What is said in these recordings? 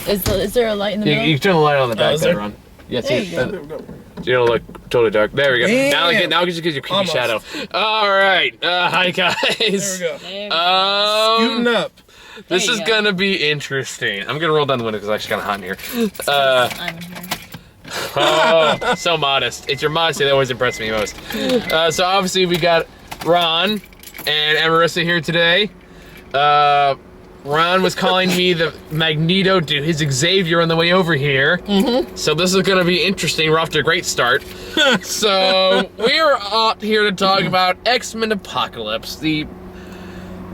Is there a light in the middle? You turn the light on the back there, Ron. Yeah, There see, you go. you don't look totally dark. There we go. Damn. Now just because you're creepy shadow. All right. Hi, guys. There we go. Scooting up. This is going to be interesting. I'm going to roll down the window because it's actually kind of hot in here. I'm in here. Oh, so modest. It's your modesty that always impressed me most. So obviously we got Ron and Amarissa here today. Ron was calling me the Magneto to his Xavier on the way over here. So this is gonna be interesting. We're off to a great start. So we're out here to talk about X-Men Apocalypse, the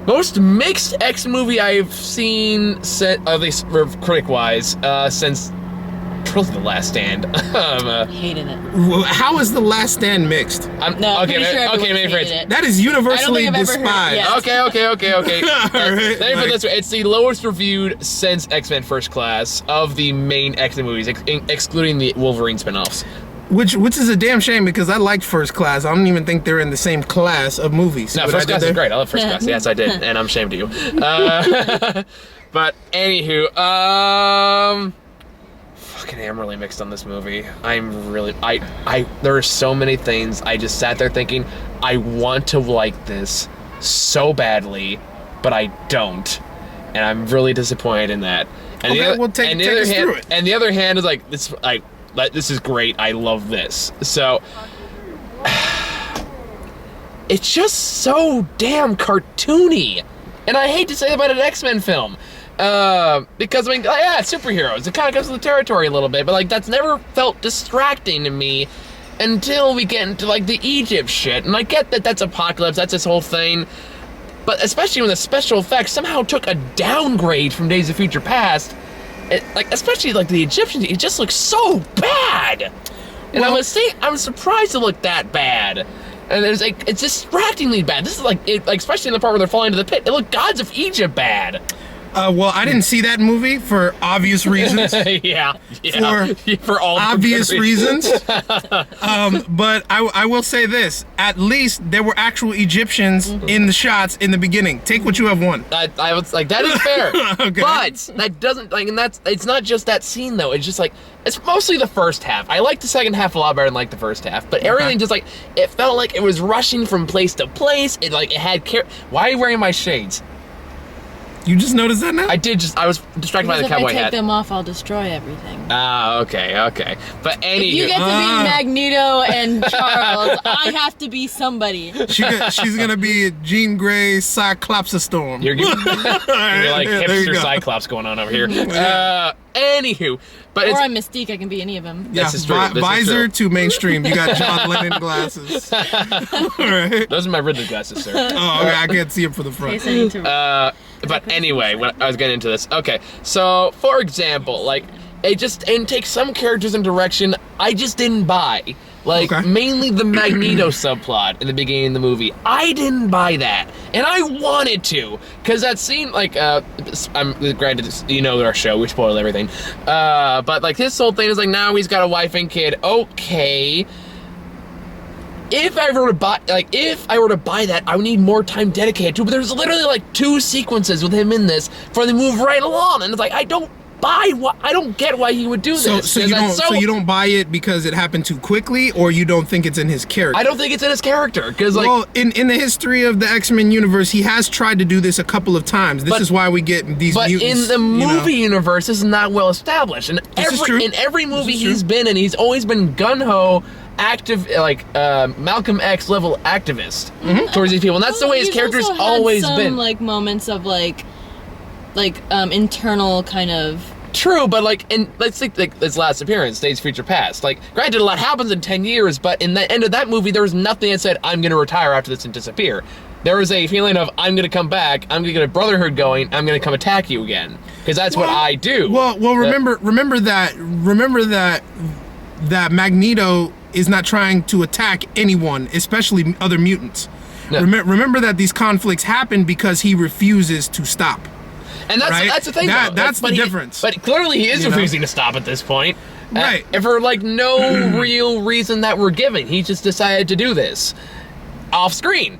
most mixed X movie I've seen, at least critic-wise, since probably The Last Stand. Hated it. How is The Last Stand mixed? That is universally I've ever heard- despised. yeah. Okay. Alright, Let me put it this way. It's the lowest reviewed since X-Men First Class of the main X-Men movies, excluding the Wolverine spinoffs. Which is a damn shame because I liked First Class. I don't even think they're in the same class of movies. No, First Class is great. I love First Class. Yes, I did, and I'm ashamed of you. But anywho, fucking am really mixed on this movie. I'm really, there are so many things I just sat there thinking, I want to like this so badly, but I don't. And I'm really disappointed in that. And Okay, well, take us through it. And the other hand is like, this is great, I love this. So, it's just so damn cartoony. And I hate to say that about an X-Men film. Because, I mean, yeah, it's superheroes. It kind of goes with the territory a little bit, but, like, that's never felt distracting to me until we get into, like, the Egypt shit. And I get that that's Apocalypse, that's this whole thing, but especially when the special effects somehow took a downgrade from Days of Future Past, especially, like, the Egyptians, it just looks so bad! And Well, I'm surprised it looked that bad. And it's like, it's distractingly bad. This is like, especially in the part where they're falling into the pit, it looked Gods of Egypt bad. Well, I didn't see that movie for obvious reasons. yeah. For all obvious reasons. But I will say this: at least there were actual Egyptians in the shots in the beginning. Take what you have won. I was like, that is fair. Okay. But that doesn't, like, and it's not just that scene though. It's just like, it's mostly the first half. I like the second half a lot better than like the first half. But everything just like, it felt like it was rushing from place to place. It had why are you wearing my shades? You just noticed that now? I was distracted by the cowboy If I take hat. them off, I'll destroy everything. Ah, okay. But If you get to be Magneto and Charles, I have to be somebody. She's gonna be Jean Grey Cyclops Storm. You're like hipster Cyclops going on over here. Anywho, but Or I'm Mystique, I can be any of them. Yeah, this is true. Visor to mainstream. You got John Lennon glasses. Alright. Those are my Ridley glasses, sir. Oh, okay, I can't see him from the In front. case I need to But anyway, when I was getting into this, okay, so for example, like, it takes some characters in direction I just didn't buy. Like, mainly the Magneto subplot in the beginning of the movie. I didn't buy that, and I wanted to, because that scene, like, I'm granted, you know our show, we spoil everything, but, like, this whole thing is, like, now he's got a wife and kid, okay. If I were to buy that, I would need more time dedicated to it. But there's literally like 2 sequences with him in this before they move right along, and it's like I don't get why he would do this. So you don't buy it because it happened too quickly, or you don't think it's in his character? I don't think it's in his character because, like, well, in the history of the X-Men universe, he has tried to do this a couple of times. This is why we get these mutants. But in the movie universe, this is not well established. And in every movie he's been in, he's always been gun-ho, active, like Malcolm X level activist towards these people, and that's the way his character's always been. Like moments of like internal kind of. True, but like, let's think like his last appearance, Days of Future Past. Like, granted, a lot happens in 10 years, but in the end of that movie, there was nothing that said, I'm gonna retire after this and disappear. There was a feeling of, I'm gonna come back, I'm gonna get a brotherhood going, I'm gonna come attack you again. Because that's what I do. Well, remember that Magneto is not trying to attack anyone, especially other mutants. No. Remember that these conflicts happen because he refuses to stop. And that's the thing, that's the difference. But clearly he is refusing to stop at this point. Right. For, like, no real reason that we're giving. He just decided to do this. Off screen.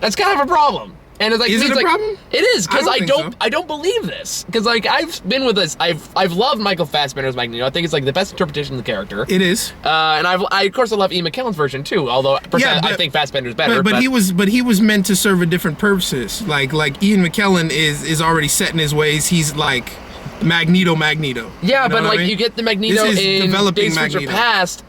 That's kind of a problem. And it's like, Is it a like, problem? It is, because I don't think so. I don't believe this. Because like I've been with this. I've loved Michael Fassbender's Magneto. I think it's like the best interpretation of the character. It is. And I of course I love Ian McKellen's version too. Although personally, I think Fassbender's better. But he was meant to serve a different purposes. Like Ian McKellen is already set in his ways. He's like Magneto. Yeah, you know but what like I mean? you get the Magneto This is in developing Days of Future Magneto. Past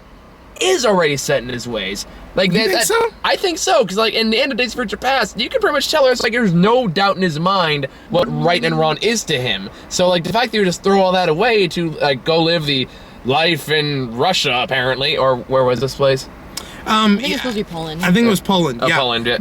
is already set in his ways. Like You think so? I think so, because like in the end of Days of Future Past, you can pretty much tell it's like there's no doubt in his mind what right and wrong is to him. So like the fact that you just throw all that away to like go live the life in Russia apparently, or where was this place? I think it's supposed to be Poland. I think it was Poland. Oh, yeah. Poland, yeah.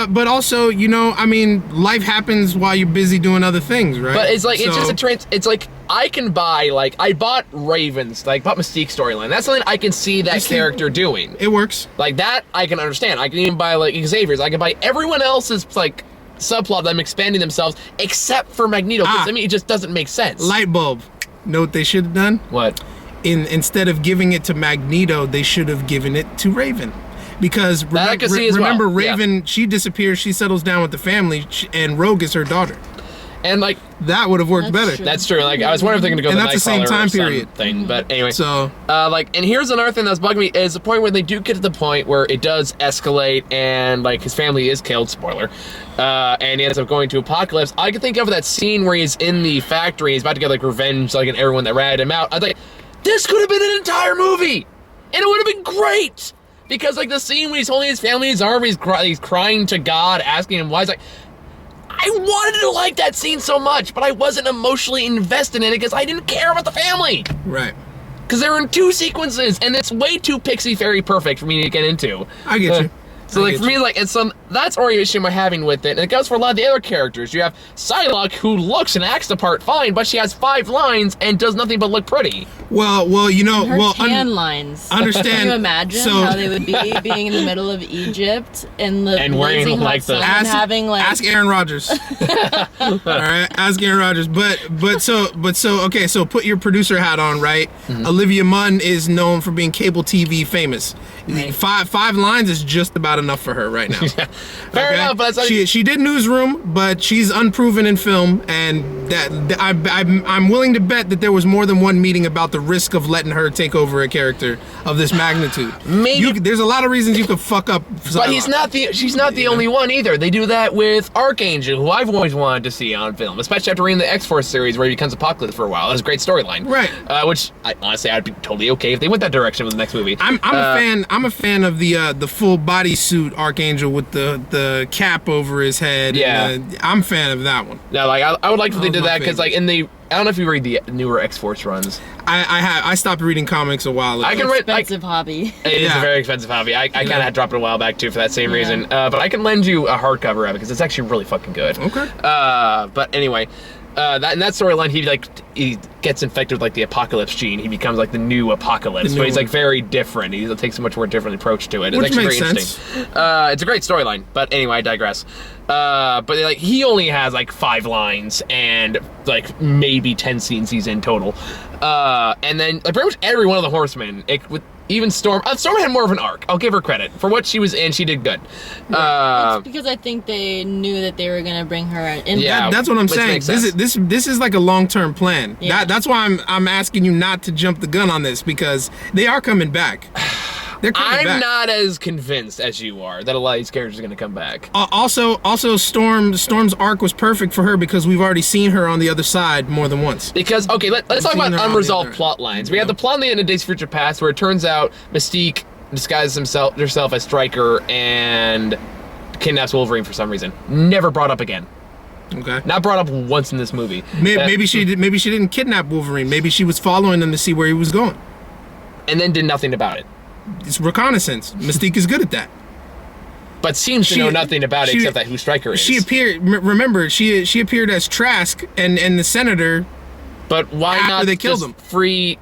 But also, you know, I mean, life happens while you're busy doing other things, right? But it's like it's So- just it's like I can buy like I bought Ravens, like bought Mystique storyline. That's something I can see that Mystique- character doing. It works. Like that I can understand. I can even buy like Xavier's. I can buy everyone else's like subplot them expanding themselves except for Magneto. 'Cause, I mean, it just doesn't make sense. Light bulb. Know what they should have done? What? Instead of giving it to Magneto, they should have given it to Raven. Because That I can see as well, remember, yeah. Raven, she disappears, she settles down with the family, and Rogue is her daughter. And like That would have worked That's better. true. that's true. Like I was wondering if they're gonna go And the that's the same Nightcrawler time or period. something. But anyway. So, Like, and here's another thing that's bugging me is the point where they do get to the point where it does escalate and like his family is killed. Spoiler. And he ends up going to Apocalypse. I can think of that scene where he's in the factory. He's about to get like revenge, like on everyone that ratted him out. I was like, this could have been an entire movie, and it would have been great. Because like the scene when he's holding his family in his arms, he's crying to God, asking him why. He's like, I wanted to like that scene so much, but I wasn't emotionally invested in it because I didn't care about the family. right. Because they're in two sequences, and it's way too Pixie Fairy perfect for me to get into. I get you. So I like get for me, like, and so that's already an issue I'm having with it, and it goes for a lot of the other characters. You have Psylocke, who looks and acts the part fine, but she has 5 lines and does nothing but look pretty. Well, you know, Her well, tan lines. understand- Can you imagine so- how they would be being in the middle of Egypt and the And wearing, blazing hot like, the- sun and having like ask Aaron Rodgers. All right, ask Aaron Rodgers. But so okay. So put your producer hat on, right? Mm-hmm. Olivia Munn is known for being cable TV famous. Right. Five lines is just about enough for her right now. Fair enough, but that's she did Newsroom, but she's unproven in film, and I'm willing to bet that there was more than one meeting about the risk of letting her take over a character of this magnitude. Maybe- there's a lot of reasons you could fuck up. But Psylocke. she's not the only one either. They do that with Archangel, who I've always wanted to see on film, especially after reading the X-Force series where he becomes Apocalypse for a while. That's a great storyline. Right. Which, honestly, I'd be totally okay if they went that direction with the next movie. I'm a fan of the full bodysuit Archangel with the cap over his head. Yeah. and, I'm a fan of that one. No, like, I would like if they That was did my that, because, like, I don't know if you read the newer X-Force runs. I stopped reading comics a while ago. I can read, expensive hobby. It is Yeah. a very expensive hobby. I kind of had dropped it a while back too for that same reason. But I can lend you a hardcover of it because it's actually really fucking good. Okay. But anyway, in that storyline, he gets infected with like the Apocalypse gene. He becomes like the new Apocalypse. The So new he's one. like very different. He takes a much more different approach to it. It's Which actually makes very sense. interesting. It's a great storyline. But anyway, I digress. But like he only has like 5 lines and like maybe 10 scenes he's in total. And then like pretty much every one of the Horsemen, even Storm. Storm had more of an arc. I'll give her credit for what she was in. She did good. That's because I think they knew that they were gonna bring her in. Yeah. That's what I'm which saying. makes sense. This is like a long-term plan. Yeah. That's why I'm asking you not to jump the gun on this, because they are coming back. They're coming I'm back. not as convinced as you are that a lot of these characters are going to come back. Also, Storm's arc was perfect for her because we've already seen her on the other side more than once. Because, okay, let's talk seen about her on the unresolved other- plot lines. We have the plot in the end of Days of Future Past where it turns out Mystique disguises herself as Stryker and kidnaps Wolverine for some reason. Never brought up again. Okay. Not brought up once in this movie. Maybe she didn't kidnap Wolverine. Maybe she was following him to see where he was going. And then did nothing about it. It's reconnaissance. Mystique is good at that. But seems to know nothing about it except that who Stryker is. She appeared. Remember, she appeared as Trask and the senator. But why after not they killed just him. free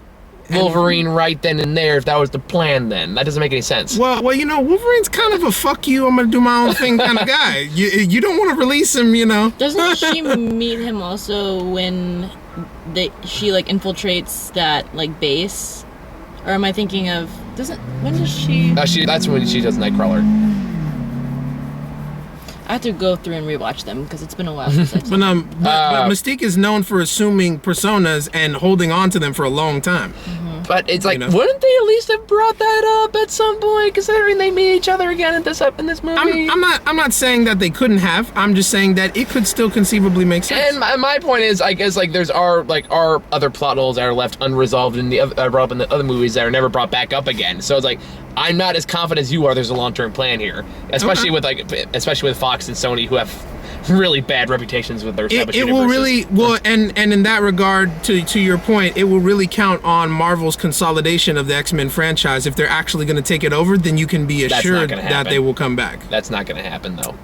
Wolverine right then and there if that was the plan then? That doesn't make any sense. Well, you know, Wolverine's kind of a fuck you, I'm gonna do my own thing kind of guy. You don't want to release him, you know. Doesn't she meet him also when she like infiltrates that like base? Or am I thinking of when does she? That's when she does Nightcrawler. I have to go through and rewatch them because it's been a while since I've seen But, but Mystique is known for assuming personas and holding on to them for a long time. But it's like, You know? wouldn't they at least have brought that up at some point, considering they meet each other again in this movie? I'm not saying that they couldn't have. I'm just saying that it could still conceivably make sense. And my point is, I guess, like, there's our other plot holes that are left unresolved in the brought up in the other movies that are never brought back up again. So it's like, I'm not as confident as you are. There's a long-term plan here, especially with Fox and Sony, who have really bad reputations with their established It will universes. really and in that regard, to your point, it will really count on Marvel's consolidation of the X-Men franchise. If they're actually going to take it over, then you can be assured that they will come back. That's not going to happen, though.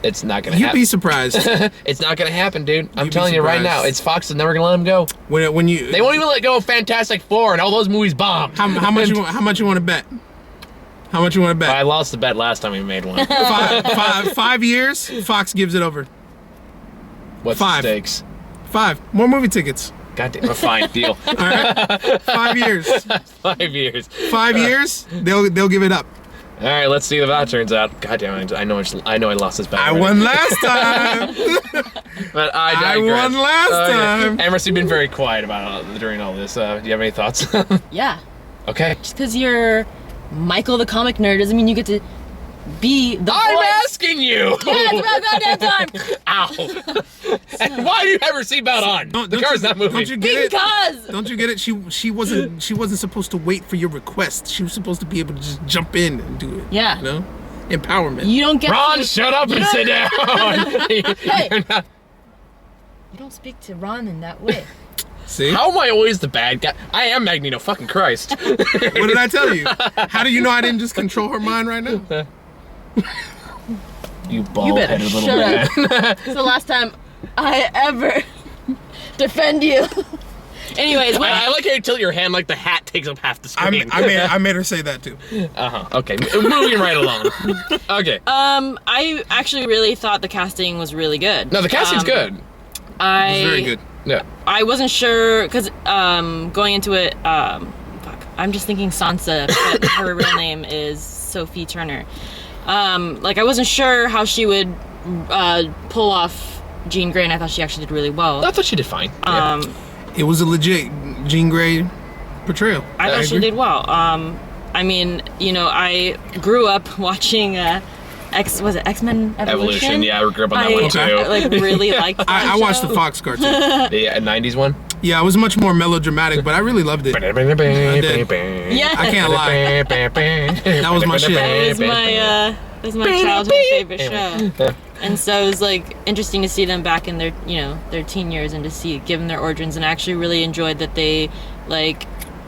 It's not going to happen. You'd be surprised. It's not going to happen, dude. I'm You'd be telling you right surprised. now. It's Fox is never going to let them go. when you They won't even let go of Fantastic Four, and all those movies bombed. how much you want to bet? How much you want to bet? I lost the bet last time we made one. 5 years. Fox gives it over. What's 5. the stakes? 5 more movie tickets. God damn, fine, deal. All right, 5 years. 5 years. 5 years. They'll give it up. All right, let's see how that turns out. God damn it, I know I lost this bet. I already. won last time. But I I digress. won last time. Amarissa, you've been very quiet about it during all this. Do you have any thoughts? Yeah. Okay. Just because you're Michael the comic nerd doesn't mean you get to be the I'm voice. asking you. Yeah, it's about goddamn time. Ow. And why do you have your seatbelt on? The car's not moving. Don't you get it? Because Don't you get it? She wasn't supposed to wait for your request. She was supposed to be able to just jump in and do it. Yeah. You know? Empowerment. you don't get Ron, to, shut up and sit down. Hey. You're not- You don't speak to Ron in that way. See? How am I always the bad guy? I am Magneto. Fucking Christ. What did I tell you? How do you know I didn't just control her mind right now? You You better bald-headed little shut man. up. It's the last time I ever defend you. Anyways, I like how you tilt your hand like the hat takes up half the screen. I made her say that too. Okay, moving right along. Okay. I actually really thought the casting was really good. No, the casting's good. I It's very good. Yeah. I wasn't sure because going into it, I'm just thinking Sansa, but her real name is Sophie Turner. I wasn't sure how she would pull off Jean Grey, and I thought she actually did really well. I thought she did fine. Yeah. It was a legit Jean Grey portrayal. I thought she agree. did well. I mean, I grew up watching X-Men Evolution? Yeah, I grew up on that one too. I really liked that I watched the show. Fox cartoon. The 90s one. Yeah, it was much more melodramatic, but I really loved it. Yeah. I can't lie. That was my shit. That was my childhood favorite show. And so it was interesting to see them back in their their teen years and to give them their origins, and I actually really enjoyed that they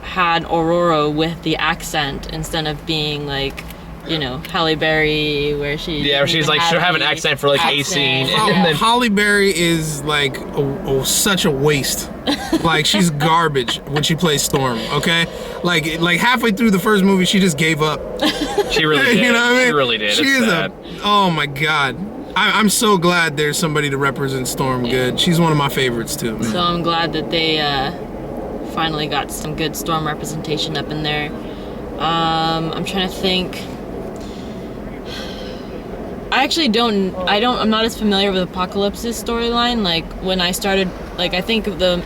had Aurora with the accent instead of being Halle Berry where she's she'll have an accent for a scene. And then Holly Berry is such a waste. She's garbage when she plays Storm. Okay, halfway through the first movie, she just gave up. she really did. You know what I mean? She really did. She It's is sad. oh my god. I'm so glad there's somebody to represent Storm good. She's one of my favorites too. Man. So I'm glad that they finally got some good Storm representation up in there. I'm trying to think. I'm not as familiar with Apocalypse's storyline. When I started, I think the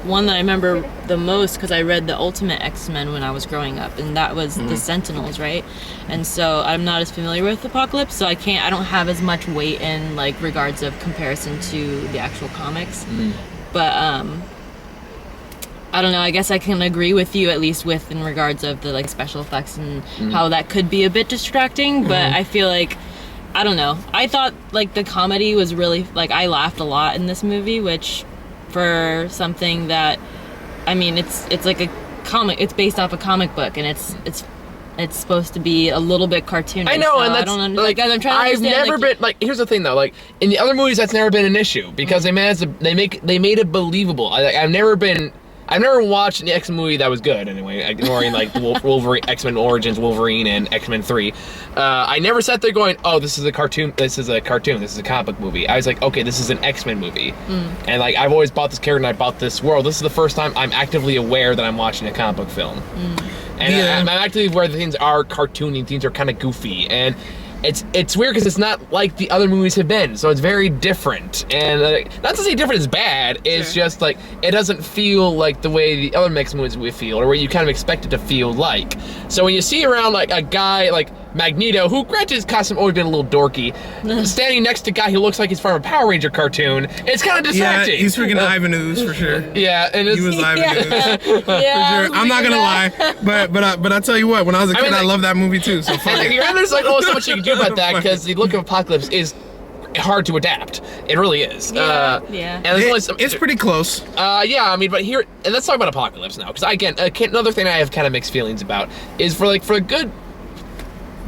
one that I remember the most, because I read the Ultimate X-Men when I was growing up, and that was the Sentinels, right? And so I'm not as familiar with Apocalypse, so I don't have as much weight in regards of comparison to the actual comics. But I don't know, I guess I can agree with you at least in regards of the special effects and how that could be a bit distracting, but I feel I don't know. I thought the comedy was really I laughed a lot in this movie, which for something that it's like a comic. It's based off a comic book, and it's supposed to be a little bit cartoony. I know, so and that's I don't I'm trying to I've understand, never been here's the thing though, in the other movies that's never been an issue because they made it believable. I've never watched an X-Men movie that was good anyway, ignoring the Wolverine, X-Men Origins, Wolverine, and X-Men 3. I never sat there going, oh, this is a cartoon, this is a comic book movie. I was like, okay, this is an X-Men movie. And I've always bought this character and I bought this world. This is the first time I'm actively aware that I'm watching a comic book film. And I'm actively aware that things are cartoony, things are kind of goofy. And it's weird because it's not like the other movies have been, so it's very different. And not to say different is bad, it's just like it doesn't feel like the way the other mixed movies we feel, or where you kind of expect it to feel like. So when you see around like a guy like Magneto, who granted his costume always been a little dorky, standing next to a guy who looks like he's from a Power Ranger cartoon, it's kind of distracting. Yeah, he's freaking Ivan Ooze for sure. Yeah, and it's, he was Ivan Ooze. Yeah, I'm not gonna lie, but I tell you what, when I was a kid, I loved that movie too. So fuck it. There's like so much you can do about that because the look of Apocalypse is hard to adapt. It really is. Yeah. And there's only some, it's pretty close. Yeah, I mean, but here, and let's talk about Apocalypse now, because again, another thing I have kind of mixed feelings about is for a good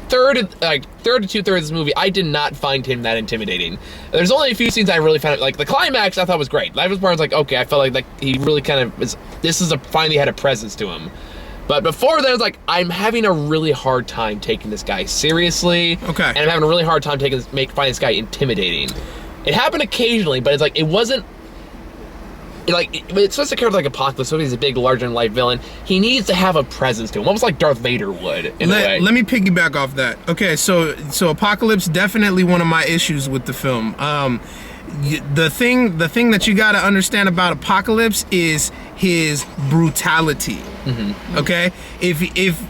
third to 2/3 of this movie, I did not find him that intimidating. There's only a few scenes I really found, like the climax I thought was great. That was part like, okay, I felt like he really kind of finally had a presence to him. But before that, I was like, I'm having a really hard time taking this guy seriously. Okay. And I'm having a really hard time finding this guy intimidating. It happened occasionally, but it's like, it wasn't, like, it's supposed to character like Apocalypse, so he's a big, larger-than-life villain. He needs to have a presence to him, almost like Darth Vader would, in a way. Let me piggyback off that. Okay, so Apocalypse, definitely one of my issues with the film. The thing that you got to understand about Apocalypse is his brutality. Okay, if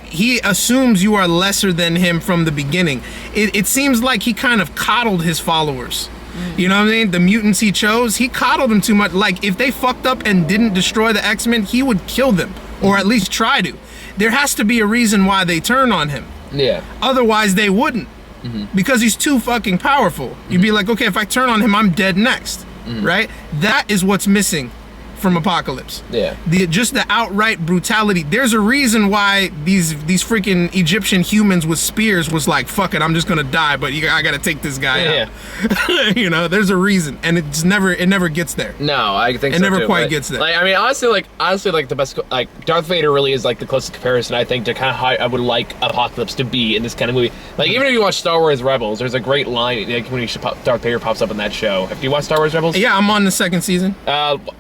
he assumes you are lesser than him from the beginning, it seems like he kind of coddled his followers. You know what I mean? The mutants he chose, he coddled them too much. Like, if they fucked up and didn't destroy the X-Men, he would kill them, or at least try to. There has to be a reason why they turn on him. Yeah. Otherwise, they wouldn't. Because he's too fucking powerful. You'd be like, okay, if I turn on him, I'm dead next. Right? That is what's missing from Apocalypse. Yeah. Just the outright brutality. There's a reason why these freaking Egyptian humans with spears was like, fuck it, I'm just gonna die, but I gotta take this guy out. You know, there's a reason, and it never gets there. No, I think it so never too, quite gets there. Like, I mean, honestly, like the best, like Darth Vader really is like the closest comparison I think to kind of how I would like Apocalypse to be in this kind of movie. Like, even if you watch Star Wars Rebels, there's a great line like when Darth Vader pops up in that show. Have you watched Star Wars Rebels? Yeah, I'm on the second season.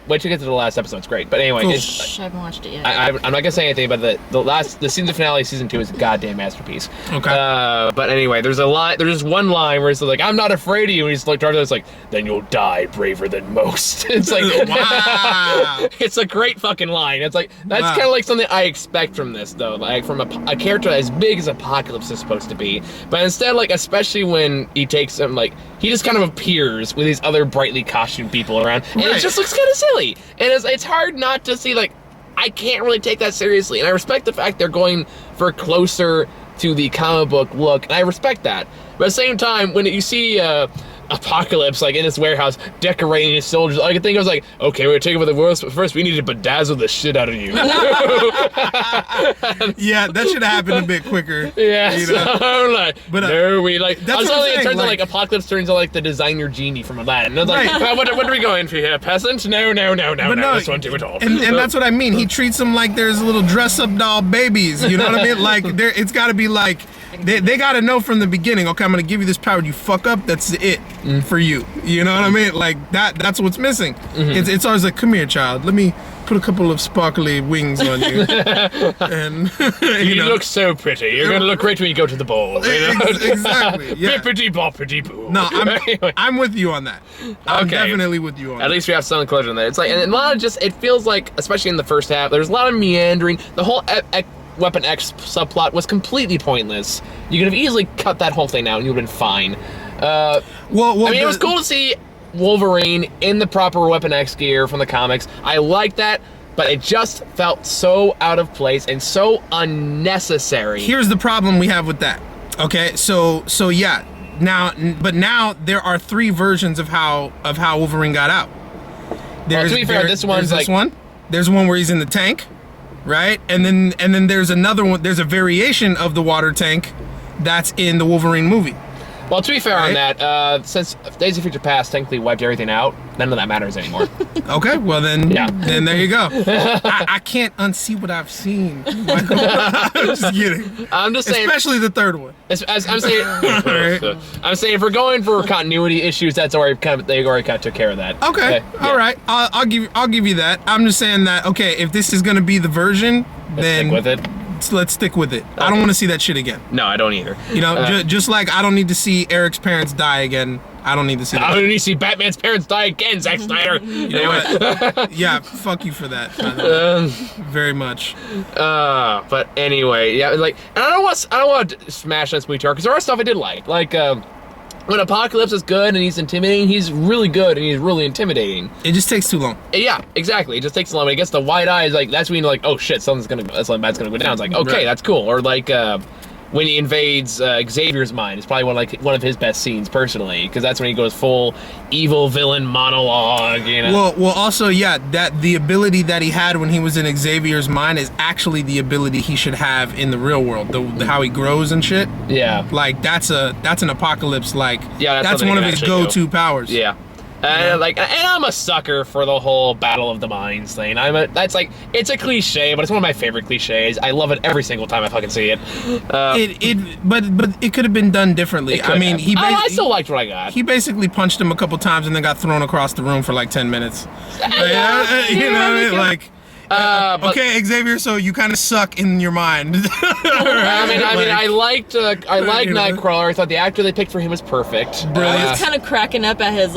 Wait till you get to the last episode. It's great. But anyway, Cool. I haven't watched it yet. I'm not gonna say anything, but the season finale, season 2, is a goddamn masterpiece. Okay. But anyway, there's one line where it's like, "I'm not afraid of you," and he's like, Darth Vader's like, "Then you'll die braver than most." It's like, wow. It's a great fucking line. It's like that's kind of like something I expect from this, though, like from a character as big as Apocalypse is supposed to be. But instead, like, especially when he takes him, like, he just kind of appears with these other brightly costumed people around, and it just looks kind of silly. And it's hard not to see, like, I can't really take that seriously. And I respect the fact they're going for closer to the comic book look, and I respect that. But at the same time, when you see Apocalypse, like, in his warehouse, decorating his soldiers, I think I was like, okay, we're taking over the world, but first we need to bedazzle the shit out of you. Yeah, that should have happened a bit quicker. Yeah, you know? so, like, But, no, we, like, that's what I'm suddenly it saying, turns out, like- like, Apocalypse turns out, like, the designer genie from Aladdin. And I was like, Right. what are we going for here, peasant? No, this won't do it all. And that's what I mean. He treats them like there's little dress-up doll babies. You know what I mean? Like, it's got to be like, they got to know from the beginning, okay, I'm going to give you this power. You fuck up, that's it for you. You know what I mean? Like, that's what's missing. It's always like, come here, child. Let me put a couple of sparkly wings on you. And, You look so pretty. You're going to look great when you go to the ball. You know? Exactly. Yeah. Bippity boppity boo. No, Anyway. I'm with you on that. I'm Okay. definitely with you on At that. least we have some closure in there. It's like, and a lot of just, it feels like, especially in the first half, there's a lot of meandering. The whole Weapon X subplot was completely pointless. You could have easily cut that whole thing out and you would have been fine. Well, I mean, it was cool to see Wolverine in the proper Weapon X gear from the comics. I like that, but it just felt so out of place and so unnecessary. Here's the problem we have with that. Okay, so yeah. Now there are 3 versions of how Wolverine got out. To be fair, this one's there's like, There's one where he's in the tank, right? And then there's another one. There's a variation of the water tank that's in the Wolverine movie. well, to be fair on that, since Days of Future Past technically wiped everything out, none of that matters anymore. Okay, well then, Yeah. then there you go. I can't unsee what I've seen, Michael. I'm just kidding. I'm just saying, Especially the third one. as I'm saying, I'm saying if we're going for continuity issues, they already kind of took care of that. Okay, yeah. all right. I'll give you that. I'm just saying that. Okay, if this is gonna be the version, then Stick with it. let's stick with it. Okay. I don't want to see that shit again. No, I don't either. You know, just like I don't need to see Eric's parents die again. I don't need to see that. I don't need to see Batman's parents die again, Zack Snyder. You know what? Yeah, fuck you for that. Very much. But anyway, yeah, like, and I don't want to smash this movie because there are stuff I did like. Like, when Apocalypse is good and he's intimidating, he's really good and he's really intimidating. It just takes too long. Yeah, exactly. It just takes too long. When it gets the wide eyes, like, that's when you're like, oh shit, something bad's gonna go down. It's like, okay, that's cool. Or like, when he invades Xavier's mind, it's probably one of his best scenes personally, because that's when he goes full evil villain monologue. You know. Well, also, yeah, that the ability that he had when he was in Xavier's mind is actually the ability he should have in the real world. How he grows and shit. Yeah. Like that's an Apocalypse. Like that's one of his go-to powers. Yeah. And I'm a sucker for the whole Battle of the Minds thing. It's a cliche, but it's one of my favorite cliches. I love it every single time I fucking see it. But it could have been done differently. I mean, I still liked what I got. He basically punched him a couple times and then got thrown across the room for like 10 minutes. You know what I mean? Like. Okay, Xavier. So you kind of suck in your mind. I liked Nightcrawler. I thought the actor they picked for him was perfect. I was kind of cracking up at his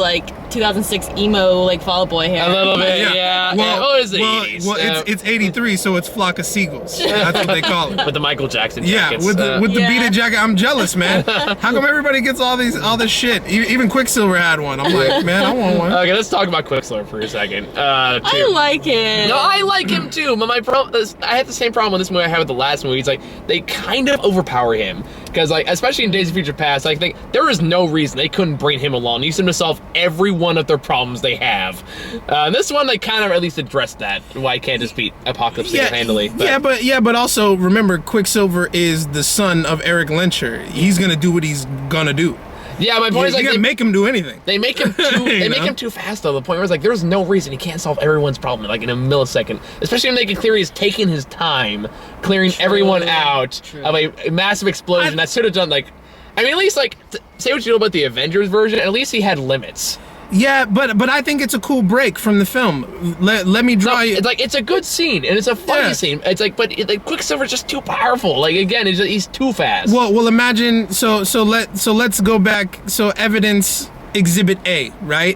2006 emo Fall Out Boy hair. A little bit, yeah. Well, it was the 80s. Well, it's 83, so it's Flock of Seagulls. That's what they call it. With the Michael Jackson jackets. Yeah, with the beaded jacket. I'm jealous, man. How come everybody gets all this shit? Even Quicksilver had one. I'm like, man, I want one. Okay, let's talk about Quicksilver for a second. I like it. No, I like him too, but I had the same problem with this movie I had with the last movie. It's like they kind of overpower him because, especially in Days of Future Past, I think there is no reason they couldn't bring him along. Use him to solve every one of their problems they have. This one they kind of at least addressed that. Why he can't just beat Apocalypse single-handedly. But also remember, Quicksilver is the son of Eric Lyncher. He's gonna do what he's gonna do. Yeah, my point is you gotta make him do anything. They make him too. Make him too fast though. The point where it's there's no reason he can't solve everyone's problem in a millisecond. Especially when they can clear he's taking his time clearing everyone out of a massive explosion that should have done at least say what you know about the Avengers version. At least he had limits. Yeah, but I think it's a cool break from the film. Let me draw you. It's a good scene and it's a funny scene. It's but Quicksilver's just too powerful. Again, he's too fast. Well, imagine. So let's go back. So evidence exhibit A, right?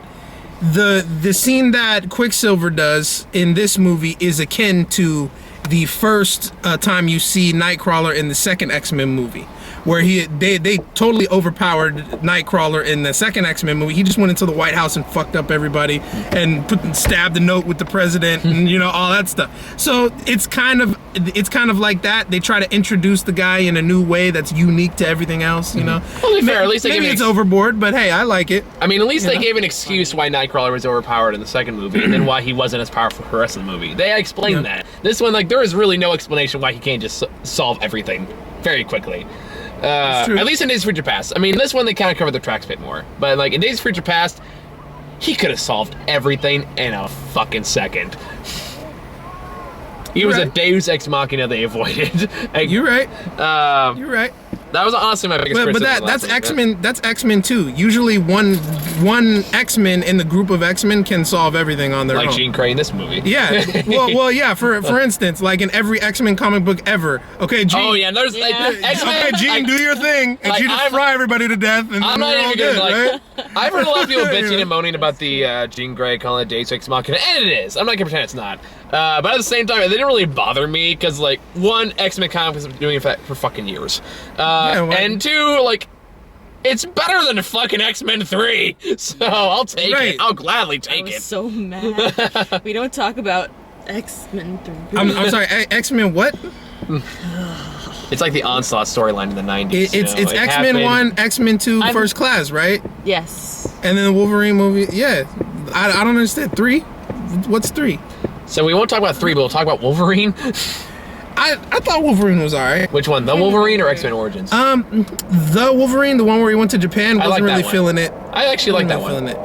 The scene that Quicksilver does in this movie is akin to the first time you see Nightcrawler in the second X-Men movie, where they totally overpowered Nightcrawler in the second X-Men movie. He just went into the White House and fucked up everybody and stabbed a note with the president and all that stuff. So it's kind of like that. They try to introduce the guy in a new way that's unique to everything else. Well, to be fair, at least maybe it's overboard, but hey, I like it. I mean, at least they gave an excuse why Nightcrawler was overpowered in the second movie and then why he wasn't as powerful for the rest of the movie. They explained that. This one, there is really no explanation why he can't just solve everything very quickly. At least in Days of Future Past. I mean, this one they kind of covered the tracks a bit more. But in Days of Future Past, he could have solved everything in a fucking second. He was a Deus Ex Machina they avoided. You're right. You're right. That was honestly my biggest criticism. But that's X-Men. That's X-Men too. Usually, one X-Men in the group of X-Men can solve everything on their own. Like Jean Grey in this movie. Yeah. Well, yeah. For instance, in every X-Men comic book ever. Okay, Jean. Oh yeah. There's X-Men. Okay, Jean, do your thing, and she just fry everybody to death, and I'm not even good, right? I've heard a lot of people bitching and moaning about the Jean Grey calling it Deus Ex Machina, and it is. I'm not gonna pretend it's not. But at the same time, it didn't really bother me because, one, X-Men comics have been doing it for fucking years. And two, it's better than fucking X-Men 3. So I'll take it. I'll gladly take it. I'm so mad. We don't talk about X-Men 3. I'm sorry, X-Men what? It's like the Onslaught storyline in the 90s. It's X-Men 1, X-Men 2, First Class, right? Yes. And then the Wolverine movie, yeah. I don't understand. 3? What's 3? So we won't talk about 3, but we'll talk about Wolverine. I thought Wolverine was alright. Which one? The Wolverine or X-Men Origins? The Wolverine, the one where he went to Japan, wasn't really feeling it. I actually like that one. Feeling it.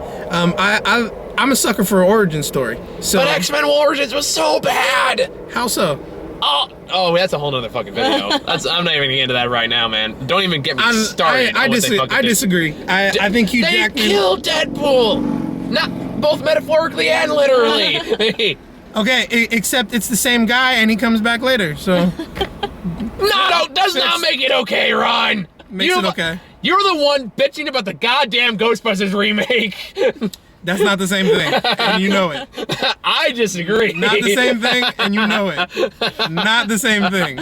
I'm a sucker for an origin story. So but X-Men Origins was so bad. How so? Oh, that's a whole nother fucking video. I'm not even gonna get into that right now, man. Don't even get me started. I disagree. I think Hugh Jackman. They killed Deadpool. Not both metaphorically and literally. Okay, except it's the same guy and he comes back later, so No, does not make it okay, Ron. Makes it okay. You're the one bitching about the goddamn Ghostbusters remake. That's not the same thing, and you know it. I disagree. Not the same thing, and you know it. Not the same thing.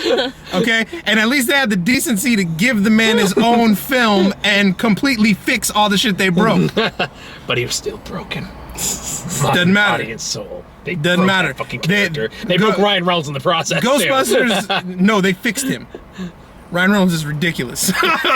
Okay? And at least they had the decency to give the man his own film and completely fix all the shit they broke. But he was still broken. Doesn't matter. Body and soul. They Doesn't broke matter. That fucking character. They broke Ryan Reynolds in the process. Ghostbusters, no, they fixed him. Ryan Reynolds is ridiculous.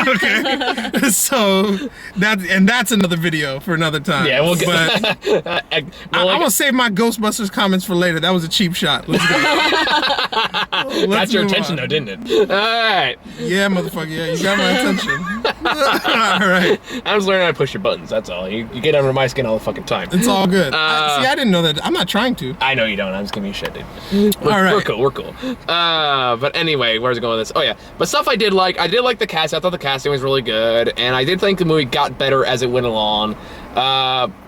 Okay, so that's another video for another time. Yeah, we'll get. But I'm gonna save my Ghostbusters comments for later. That was a cheap shot. Let's go. Got your attention though, didn't it? All right. Yeah, motherfucker. Yeah, you got my attention. All right. I'm just learning how to push your buttons. That's all. You get under my skin all the fucking time. It's all good. I didn't know that. I'm not trying to. I know you don't. I'm just giving you shit, dude. All right. We're cool. But anyway, where's it going with this? Oh yeah. But stuff I did like the cast. I thought the casting was really good, and I did think the movie got better as it went along.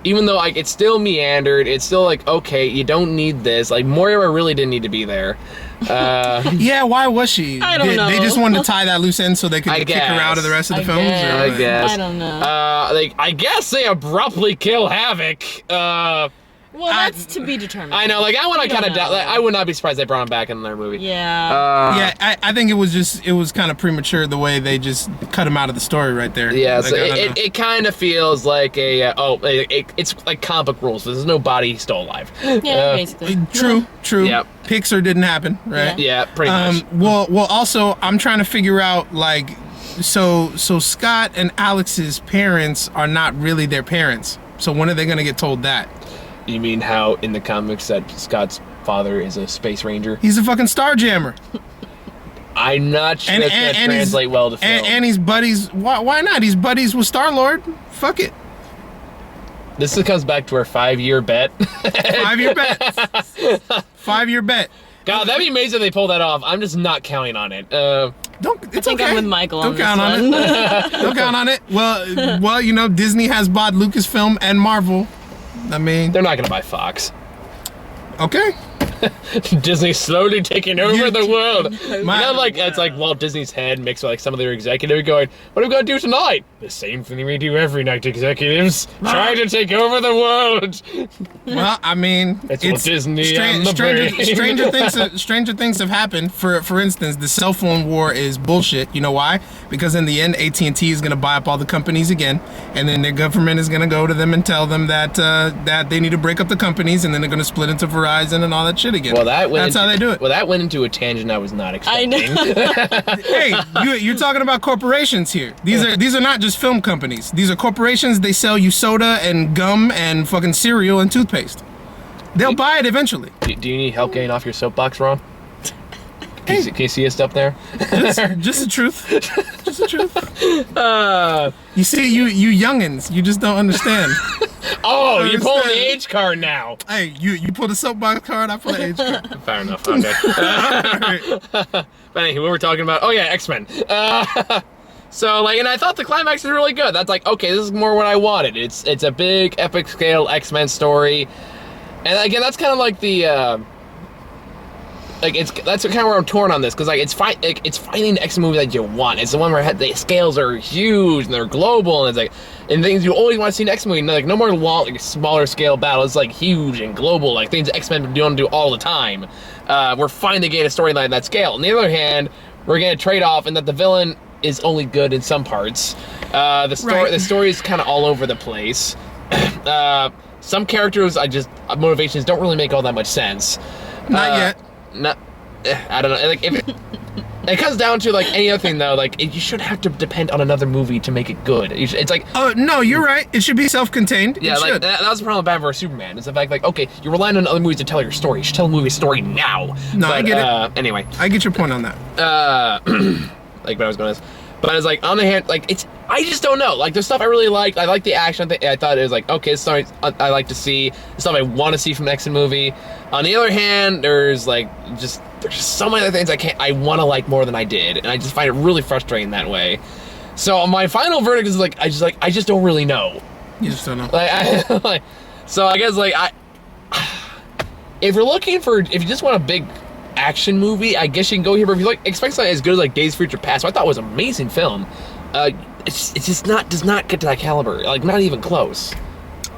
Even though like it still meandered, it's still like, okay, you don't need this. Like Moira really didn't need to be there. Yeah, why was she? I don't know. They just wanted to tie that loose end so they could kick her out of the rest of the films. I guess. I don't know. I guess they abruptly kill Havoc. Well, that's to be determined. I know, like I want to kind of doubt. Like, I would not be surprised they brought him back in their movie. Yeah. Yeah, I think it was kind of premature the way they just cut him out of the story right there. Yeah, like, so it kind of feels like it's like comic book rules. There's no body still alive. Yeah, basically. True. Yep. Pixar didn't happen, right? Yeah, pretty much. Well, also I'm trying to figure out like, so Scott and Alex's parents are not really their parents. So when are they gonna get told that? You mean how in the comics that Scott's father is a space ranger? He's a fucking Starjammer. I'm not sure that's going to translate well to film. And he's buddies. Why not? He's buddies with Star-Lord. Fuck it. This comes back to our 5-year bet. 5-year bet. 5-year bet. God, that'd be amazing if they pull that off. I'm just not counting on it. I think I'm with Michael on this one. Don't count on it. Well, you know, Disney has bought Lucasfilm and Marvel. I mean, they're not gonna buy Fox. Okay. Disney's slowly taking over the world. Wow. It's like Walt Disney's head mixed with like some of their executives going, "What are we gonna do tonight? The same thing we do every night, executives, trying to take over the world." Well, I mean, it's Walt Disney and the stranger things have happened. For instance, the cell phone war is bullshit. You know why? Because in the end, AT&T is gonna buy up all the companies again, and then their government is gonna go to them and tell them that that they need to break up the companies, and then they're gonna split into Verizon and all that shit again. Well, that's how they do it. Well, that went into a tangent I was not expecting. I know. Hey, you're talking about corporations here. These are not just film companies. These are corporations. They sell you soda and gum and fucking cereal and toothpaste. They'll buy it eventually. Do you need help getting off your soapbox, Ron? Can you see us up there? Just the truth. Just the truth. You see, you youngins, you just don't understand. Oh, you're pulling the age card now. Hey, you pull the soapbox card, I pull the age card. Fair enough. Okay. But anyway, we were talking about. Oh yeah, X-Men. So like, and I thought the climax was really good. That's like, okay, this is more what I wanted. It's a big epic scale X-Men story, and again, that's kind of like the. That's kind of where I'm torn on this, because like it's finally the X-Men movie that you want. It's the one where the scales are huge and they're global, and it's like, and things you always want to see in an X-Men movie. Like no more smaller scale battle. It's like huge and global, like things X-Men don't do all the time. We're finally getting a storyline that scale. On the other hand, we're getting a trade-off in that the villain is only good in some parts. The story is kind of all over the place. Some characters, motivations don't really make all that much sense. Not yet. I don't know. Like if it comes down to like any other thing though, like you shouldn't have to depend on another movie to make it good. It's like, oh no, you're right. It should be self-contained. Yeah, like that was the problem with Batman vs Superman. It's the fact like, okay, you're relying on other movies to tell your story. You should tell the movie story now. No, I get it. Anyway, I get your point on that. Like what I was going to. But it's like on the hand, like I just don't know. Like there's stuff I really liked. I liked the action. I thought it was like, okay, sorry, I like to see the stuff I want to see from the X-Men movie. On the other hand, there's just so many other things I want to like more than I did, and I just find it really frustrating that way. So my final verdict is like I just don't really know. You just don't know. So I guess if you're looking for, if you just want a big action movie, I guess you can go here. But if you expect something as good as like Days of Future Past, which I thought was an amazing film, it's just does not get to that caliber. Like not even close.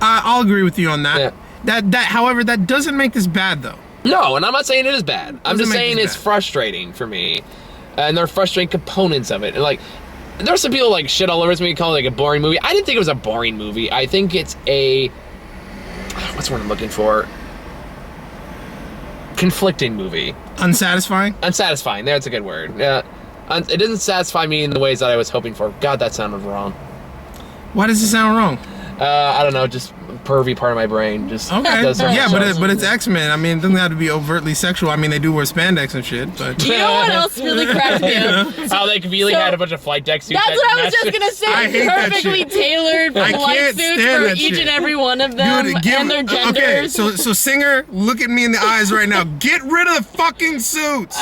I'll agree with you on that. Yeah. However, that doesn't make this bad though. No, and I'm not saying it is bad. I'm just saying it's frustrating for me, and there are frustrating components of it. And like, there's some people like shit all over this movie, call it like a boring movie. I didn't think it was a boring movie. I think it's a what's the word I'm looking for? Conflicting movie. Unsatisfying? Unsatisfying. That's a good word. Yeah. It didn't satisfy me in the ways that I was hoping for. God, that sounded wrong. Why does it sound wrong? I don't know, just pervy part of my brain. Just does yeah, but it's X-Men. I mean, it doesn't have to be overtly sexual. I mean, they do wear spandex and shit. But you know what else really cracked me up? How they conveniently had a bunch of flight deck suits. That's what I was just gonna say. I hate Perfectly tailored flight suits for each and every one of them and their genders. Okay, so Singer, look at me in the eyes right now. Get rid of the fucking suits.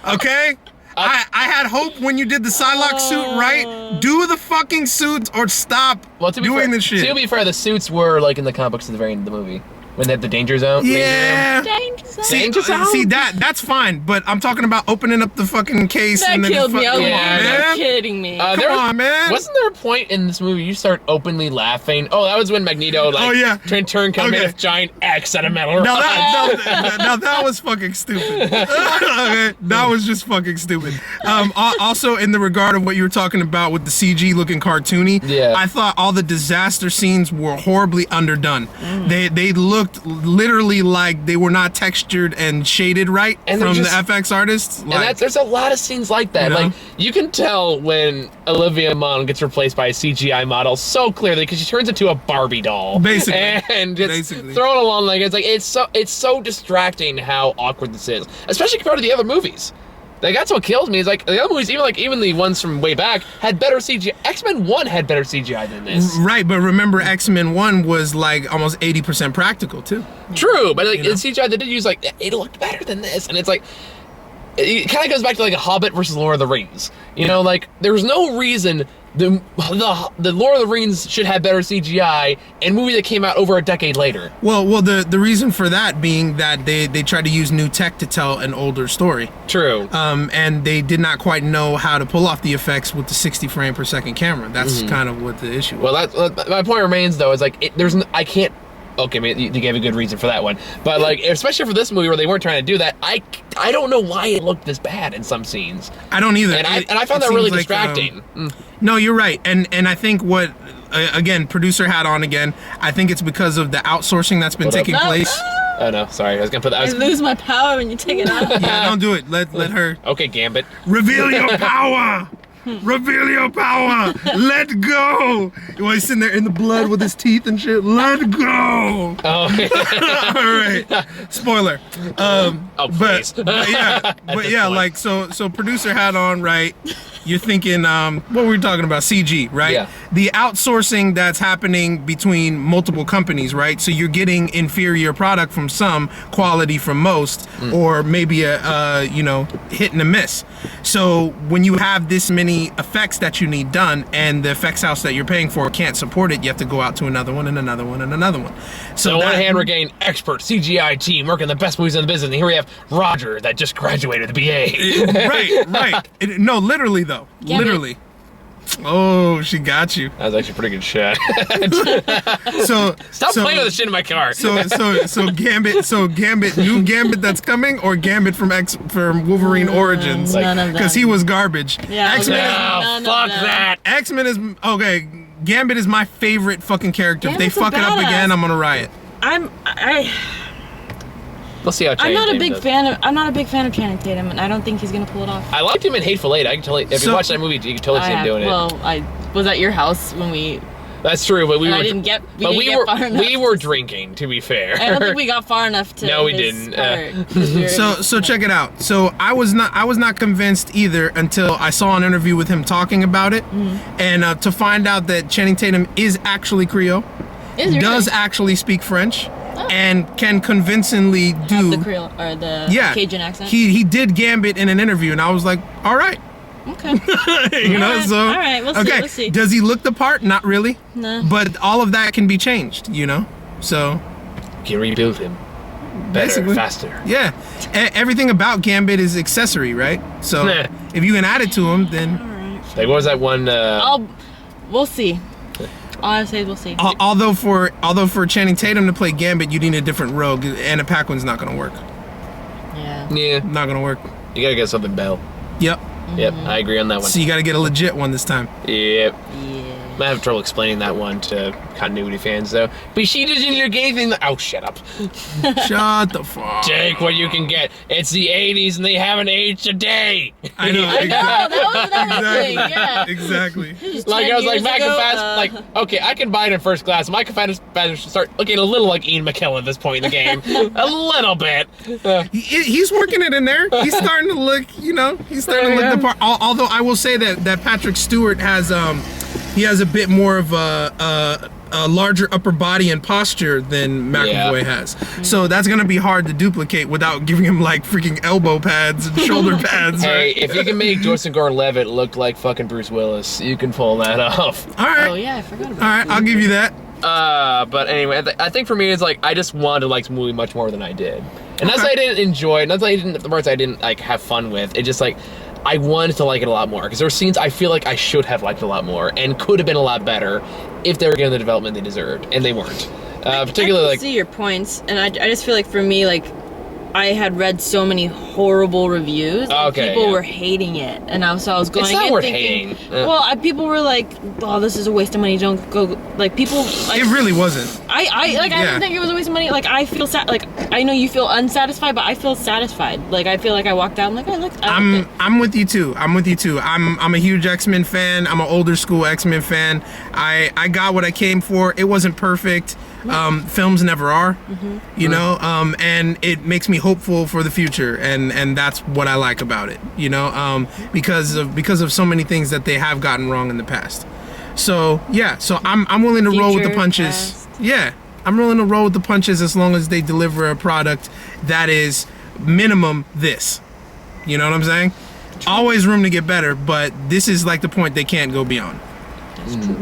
Okay? I had hope when you did the Psylocke suit, right? Do the fucking suits or stop doing this shit. To be fair, the suits were like in the comic books at the very end of the movie. When they had the danger zone. Yeah. Danger zone. See that's fine, but I'm talking about opening up the fucking case. That and killed me. You're kidding me. Come on, man. Wasn't there a point in this movie you start openly laughing? Oh, that was when Magneto turned kind of made a giant X out of metal. Now that was fucking stupid. Okay, that was just fucking stupid. Also, in the regard of what you were talking about with the CG looking cartoony, I thought all the disaster scenes were horribly underdone. They looked literally like they were not textured and shaded right from the FX artists. And there's a lot of scenes like that. You know? Like you can tell when Olivia Munn gets replaced by a CGI model so clearly because she turns into a Barbie doll, basically, and just thrown along like it's so distracting how awkward this is, especially compared to the other movies. Like that's what kills me. Is like the other movies, even the ones from way back, had better CGI. X-Men 1 had better CGI than this. Right, but remember X-Men 1 was like almost 80% practical too. True, but like the CGI they did use, like it looked better than this, and it's like it kind of goes back to like a Hobbit versus Lord of the Rings. You know, like there's no reason the Lord of the Rings should have better CGI in a movie that came out over a decade later. Well, the reason for that being that they tried to use new tech to tell an older story. True. And they did not quite know how to pull off the effects with the 60 frame per second camera. That's kind of what the issue was. Well, my point remains though, is like I can't. Okay, man, you gave a good reason for that one, but like, especially for this movie where they weren't trying to do that, I don't know why it looked this bad in some scenes. I don't either, and I found that really distracting. No, you're right, and I think what again, producer hat on again. I think it's because of the outsourcing that's been taking place. Oh no, sorry, I was gonna put that. I lose my power when you take it out. Yeah, don't do it. Let her. Okay, Gambit. Reveal your power. Reveal your power. Let go. While he's sitting there in the blood with his teeth and shit. Let go. Oh. All right. Spoiler. Please. But yeah, like so producer hat on, right? You're thinking, what were we talking about? CG, right? Yeah. The outsourcing that's happening between multiple companies, right? So you're getting inferior product from some, quality from most, or maybe a hit and a miss. So when you have this many effects that you need done, and the effects house that you're paying for can't support it, you have to go out to another one and another one and another one. So on one hand, we're getting expert CGI team working the best movies in the business, and here we have Roger that just graduated the BA. Right. No, literally though. Literally. Oh, she got you. That was actually pretty good shit. Stop playing with the shit in my car. So Gambit, new Gambit that's coming, or Gambit from Wolverine Origins? None of them. Because he was garbage. Yeah, X-Men. Fuck that. X-Men is okay. Gambit is my favorite fucking character. Gambit's if they fuck it up again, I'm gonna riot. We'll see how I'm not a big fan of Channing Tatum, and I don't think he's gonna pull it off. I liked him in Hateful Eight. I can totally, if you watch that movie, you can totally see him doing it. Well, I was at your house when we. That's true, but we were drinking. To be fair, I don't think we got far enough to. No, we didn't. So check it out. So I was not convinced either until I saw an interview with him talking about it, and to find out that Channing Tatum is actually Creole, does actually speak French. And can convincingly do the Creole or the Cajun accent. He did Gambit in an interview, and I was like, all right. Okay. All right, we'll see. Does he look the part? Not really. No. But all of that can be changed, So. Can rebuild him. better, Basically. faster. Yeah, everything about Gambit is accessory, right? So if you can add it to him, then Like, what was that one? We'll see. All I say is we'll see. although for Channing Tatum to play Gambit, you need a different rogue. Anna Paquin's not gonna work. Yeah, Not gonna work. you gotta get something Bell. Yep. Yep, I agree on that one. So you got to get a legit one this time. Yep. Yeah. Might have trouble explaining that one to continuity fans, though. But she doesn't look anything. Oh, shut up. Shut the fuck. Take what you can get. It's the 80s and they haven't aged a day. I know. I know, that was another thing, yeah. Exactly. Like, I was like, Mike ago, like, okay, I can buy it in first class. Mike should start looking a little like Ian McKellen at this point in the game. A little bit. He's working it in there. He's starting to look, he's starting to look the part. Although I will say that Patrick Stewart has he has a bit more of a larger upper body and posture than McAvoy has. So that's gonna be hard to duplicate without giving him like freaking elbow pads and shoulder pads. Hey, Right? if you can make Joseph Gordon-Levitt look like fucking Bruce Willis, you can pull that off. All right. Oh yeah, I forgot about All right, I'll give you that. But anyway, I think for me it's like I just wanted to like this movie much more than I did, and that's why I didn't enjoy it. That's why the parts I didn't like have fun with. It just like I wanted to like it a lot more because there were scenes I feel like I should have liked a lot more and could have been a lot better if they were getting the development they deserved, and they weren't. Particularly I like see your points, and I just feel like for me, like I had read so many horrible reviews. And people were hating it, and I was going it's not in worth thinking, hating. well, people were like, "Oh, this is a waste of money. Don't go." Like people, like, It really wasn't. I didn't think it was a waste of money. Like I feel like I know you feel unsatisfied, but I feel satisfied. Like I feel like I walked out and like I liked it. I'm with you too. I'm a huge X-Men fan. I'm an older school X-Men fan. I got what I came for. It wasn't perfect. Films never are, and it makes me hopeful for the future, and that's what I like about it, because of so many things that they have gotten wrong in the past. So yeah, I'm willing to roll with the punches. Past. Yeah, I'm willing to roll with the punches as long as they deliver a product that is minimum this. You know what I'm saying? Always room to get better, but this is like the point they can't go beyond.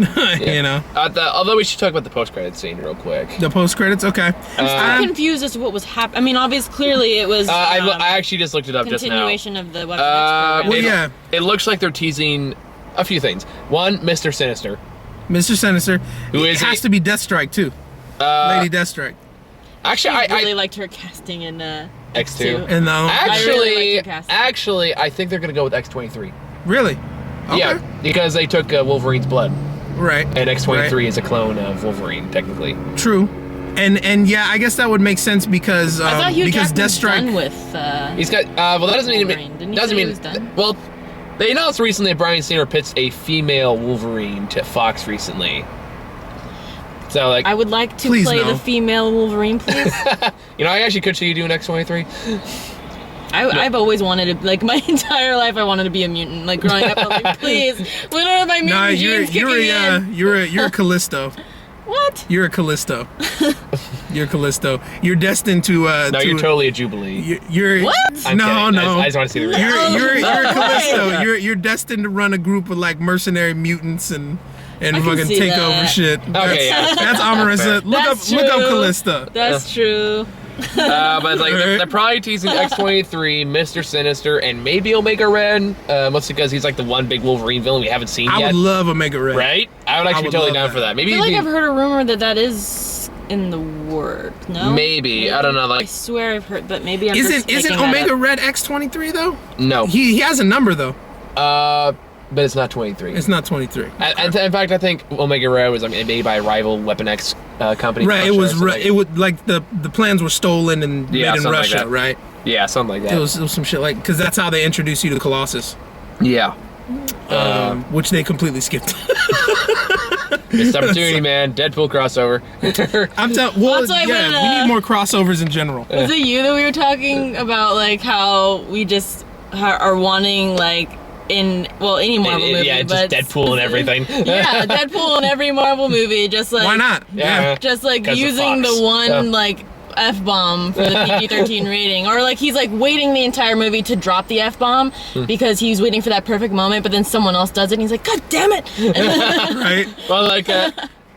Although we should talk about the post-credit scene real quick. The post-credits, okay. I'm confused as to what was happening. I mean, obviously, clearly it was. I actually just looked it up just now. Continuation of the Weapon X program. Well, yeah. It looks like they're teasing a few things. One, Mr. Sinister. Mr. Sinister. Who it is has he? to be Deathstrike too. Lady Deathstrike. Actually, I really liked her casting in X2. And I really liked her casting. Actually, I think they're gonna go with X-23. really? Okay. Yeah, because they took Wolverine's blood, Right. and X-23 Right. is a clone of Wolverine, technically. True. And yeah, I guess that would make sense because I thought Hugh because Jackman's Deathstrike. done with. He's got. Well, that doesn't mean. Wolverine. Didn't he Doesn't say mean. he was done? Well, they announced recently that Bryan Singer pitched a female Wolverine to Fox recently. So like, I would like to Please play no. the female Wolverine, please. I actually could see you doing X-23. I've always wanted to, like, my entire life I wanted to be a mutant. Like, growing up, I'm like, please, when are my mutant Nah, genes kicking in? you're a Callisto. What? You're a Callisto. You're Callisto. You're destined to. No, you're totally a Jubilee. You're. What? I'm No, kidding. no. I just want to see the reaction. You're a Callisto. Why? You're destined to run a group of like mercenary mutants and I can fucking see take that. over shit. Okay, yeah. That's Amarissa. Look That's up true. Callisto. That's true. But like they're probably teasing X-23, Mr. Sinister, and maybe Omega Red, mostly because he's like the one big Wolverine villain we haven't seen I yet. would love Omega Red. Right? I would actually be would totally love down that. for that. Maybe I feel like I've heard a rumor that is in the work. No. Maybe. I don't know. I Like, swear I've heard, but maybe I'm just Isn't making that Omega up. Red X-23 though? no. He has a number though. But it's not 23. It's not 23. In fact, I think Omega Red was made by a rival Weapon X company. Right. It Russia, was. so like- It would like the plans were stolen and Yeah, made in something like Russia, that. right? Yeah, something like that. It was some shit like because that's how they introduced you to Colossus, Yeah. which they completely skipped. Missed opportunity, man. Deadpool crossover. I'm telling. Well, That's why yeah, when, we need more crossovers in general. Was it you that we were talking about, like, how we just are wanting, like, any Marvel movie, yeah, but just Deadpool and everything. yeah, Deadpool in every Marvel movie, just like Why not? Yeah. just like 'Cause of using Fox. the one Yeah. like F-bomb for the PG-13 rating, or like he's like waiting the entire movie to drop the F-bomb because he's waiting for that perfect moment, but then someone else does it and he's like, God damn it. Right. Well, like,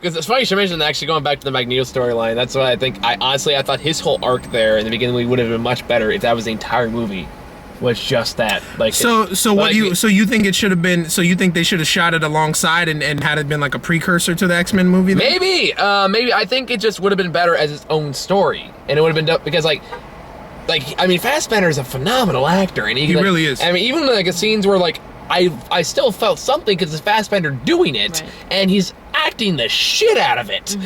because it's funny you should mention that. Actually, going back to the Magneto storyline, that's why I thought his whole arc there in the beginning would have been much better if that was the entire movie. Was just that so you think it should have been, so you think they should have shot it alongside and had it been like a precursor to the X-Men movie then? Maybe I think it just would have been better as its own story, and it would have been because I mean Fassbender is a phenomenal actor, and he really is. I mean, even like scenes where like I still felt something because it's Fassbender doing it, right. And he's acting the shit out of it.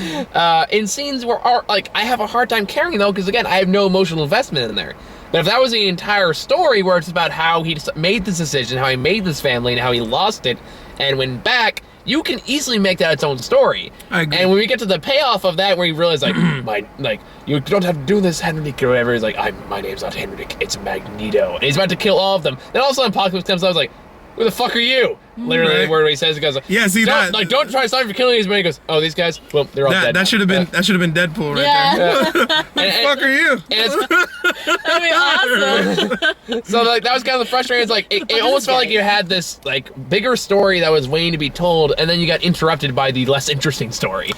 In scenes where I have a hard time caring though, because again I have no emotional investment in there. But if that was the entire story where it's about how he made this decision, how he made this family, and how he lost it, and went back, you can easily make that its own story. I agree. And when we get to the payoff of that, where you realize, you don't have to do this, Henrik, or whatever, he's like, my name's not Henrik, it's Magneto. And he's about to kill all of them. Then all of a sudden, Apocalypse comes out, I was like, who the fuck are you? Literally, the word he says, he goes, yeah, see that. Don't try to stop me for killing these men. He goes, oh, these guys, well, they're all dead. That should have been Deadpool right there. Who the fuck are you? That'd be awesome. So that was kind of frustrating. It's like it almost felt like you had this bigger story that was waiting to be told, and then you got interrupted by the less interesting story.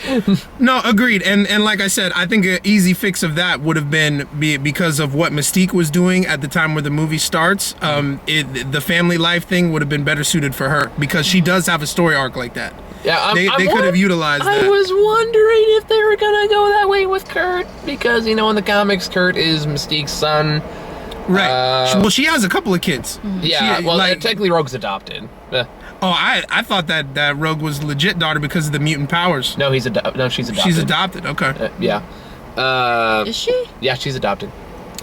No, agreed. And like I said, I think an easy fix of that would have been because of what Mystique was doing at the time where the movie starts. The family life thing would have been better suited for her because she does have a story arc like that. Yeah, they could have utilized that. I was wondering if they were gonna go that way with Kurt because in the comics, Kurt is Mystique's son. Right. Well, she has a couple of kids. Yeah. Technically, Rogue's adopted. Oh, I thought that Rogue was legit daughter because of the mutant powers. No, she's adopted. She's adopted. Okay. Yeah. Is she? Yeah, she's adopted.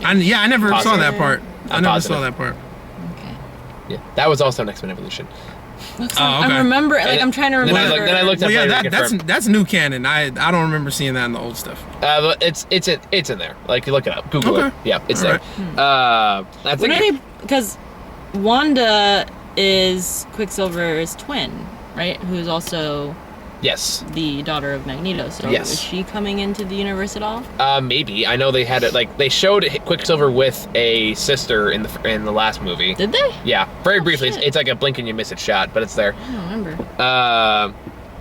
I never saw that part. I never saw that part. Okay. Yeah, that was also an X-Men Evolution. Okay. I remember, I'm trying to remember. Then I looked up. Well, yeah, that's new canon. I don't remember seeing that in the old stuff. But it's in there. You look it up, Google it. Yeah, it's there. I think because Wanda is Quicksilver's twin, right? Who's also the daughter of Magneto. So is she coming into the universe at all? Maybe. I know they had it they showed Quicksilver with a sister in the last movie. Did they? Yeah, very briefly. It's like a blink and you miss it shot, but it's there. I don't remember.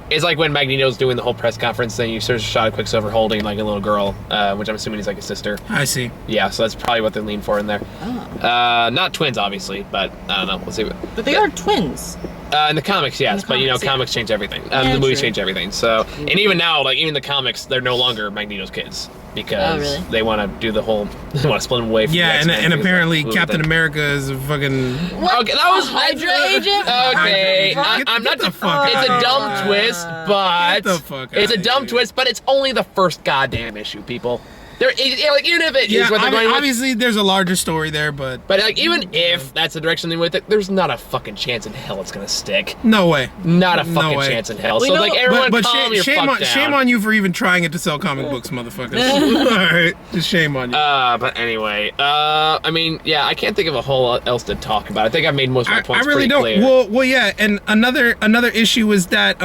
It's like when Magneto's doing the whole press conference thing, you sort of shot of Quicksilver holding a little girl, which I'm assuming is a sister. I see. Yeah, so that's probably what they lean for in there. Oh. Not twins, obviously, but I don't know. We'll see. But they are twins. In the comics, yes, but comics change everything. The movies change everything. So, and even now, even the comics, they're no longer Magneto's kids because they want to do the whole. They want to split them away. From the X-Men and apparently Captain America is a fucking. What? Okay, that was Hydra agent. Okay, I'm not. It's a dumb twist, but it's a dumb twist, but it's only the first goddamn issue, people. Even if it is what they're going with. Obviously, there's a larger story there, but even if that's the direction they're with it, there's not a fucking chance in hell it's gonna stick. No way. Not a fucking chance in hell. So everyone, but shame on you for even trying it to sell comic books, motherfuckers. All right, just shame on you. But anyway, I mean, I can't think of a whole lot else to talk about. I think I've made most of my points. I really don't. Clear. Well, yeah, and another issue is that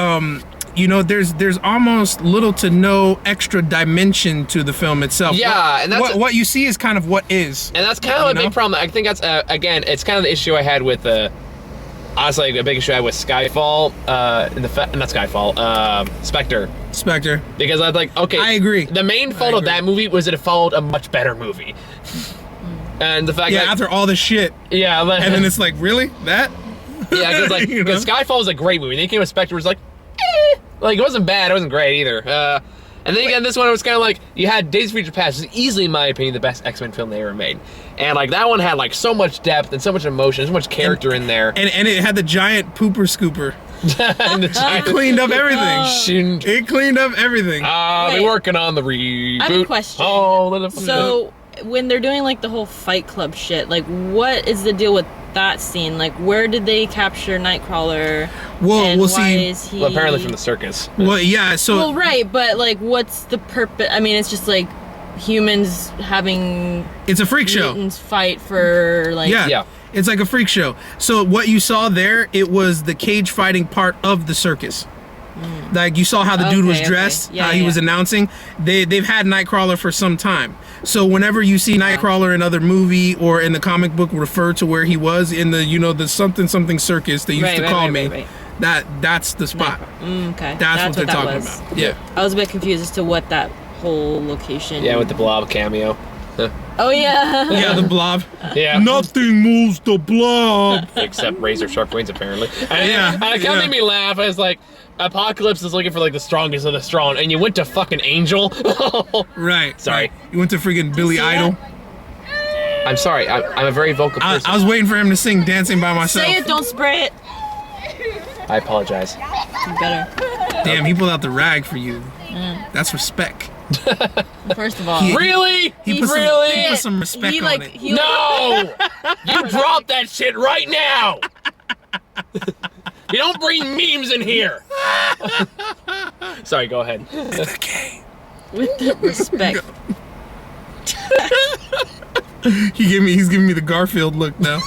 there's almost little to no extra dimension to the film itself. Yeah, and that's what you see is kind of what is. And that's kind of a big problem. I think that's again, it's kind of the issue I had with honestly a big issue I had with Skyfall. Not Skyfall. Spectre. Because I was like, okay, I agree. The main fault of that movie was that it followed a much better movie. And the fact that after all the shit. Yeah, and then it's like, really? That? Yeah, because Skyfall was a great movie. Then it came with Spectre, was it wasn't bad, it wasn't great either. And then again, this one, it was kind of you had Days of Future Past, which is easily, in my opinion, the best X-Men film they ever made. And that one had so much depth and so much emotion, so much character in there. And it had the giant pooper scooper. It cleaned up everything. It cleaned up everything. They're working on the reboot. I have a question. So when they're doing the whole Fight Club shit, what is the deal with that scene? Where did they capture Nightcrawler? We'll see. Is he... Well, apparently from the circus. Well, yeah. So. Well, right, but what's the purpose? I mean, it's just humans having. It's a freak show. Mutants fight for Yeah. It's like a freak show. So what you saw there, it was the cage fighting part of the circus. You saw how the dude was dressed, how he was announcing. They've had Nightcrawler for some time. So whenever you see Nightcrawler in other movie or in the comic book refer to where he was in the the something circus they used to call me. That's the spot. Okay. That's what they're that talking was. about. Yeah. I was a bit confused as to what that whole location. Yeah, with the blob cameo. Oh yeah. Yeah, the blob. Yeah. Nothing moves the blob. Except razor sharp wings, apparently. And Yeah, it kind of made me laugh. I was like, Apocalypse is looking for like the strongest of the strong, and you went to fucking Angel. Right. Sorry. Right. You went to freaking Billy see Idol. I'm sorry. I'm a very vocal person. I was waiting for him to sing "Dancing by Myself." Say it, don't spray it. I apologize. You better. Damn, he pulled out the rag for you. That's respect. First of all, Really? He put Really? some respect on it. No! You drop that shit right now! You don't bring memes in here! Sorry, go ahead. It's okay. with the respect. He's giving me the Garfield look now,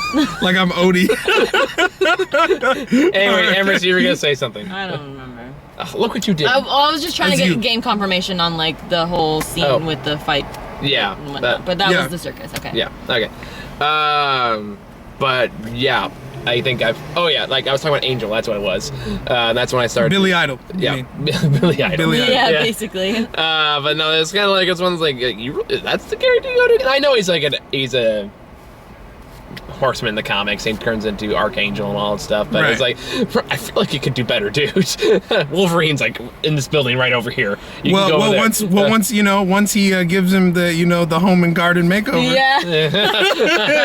like I'm Odie. Anyway, Amarissa, you were gonna say something. I don't remember. Look what you did. I was just trying to That's get you. game confirmation on like the whole scene with the fight. Yeah, And whatnot. But that yeah. was the circus. Okay. Yeah. Okay. But yeah, I think oh yeah, like I was talking about Angel. That's what it was. That's when I started. Billy Idol. you Yeah, mean. Billy Idol. Billy Idol. Yeah, basically. But no, it's kind of like it's one's like that's the character you go to. And I know he's a horseman in the comics. He turns into Archangel and all that stuff. But it's like I feel like you could do better, dude. Wolverine's like in this building right over here. You can go over there. once he gives him the home and garden makeover. Yeah.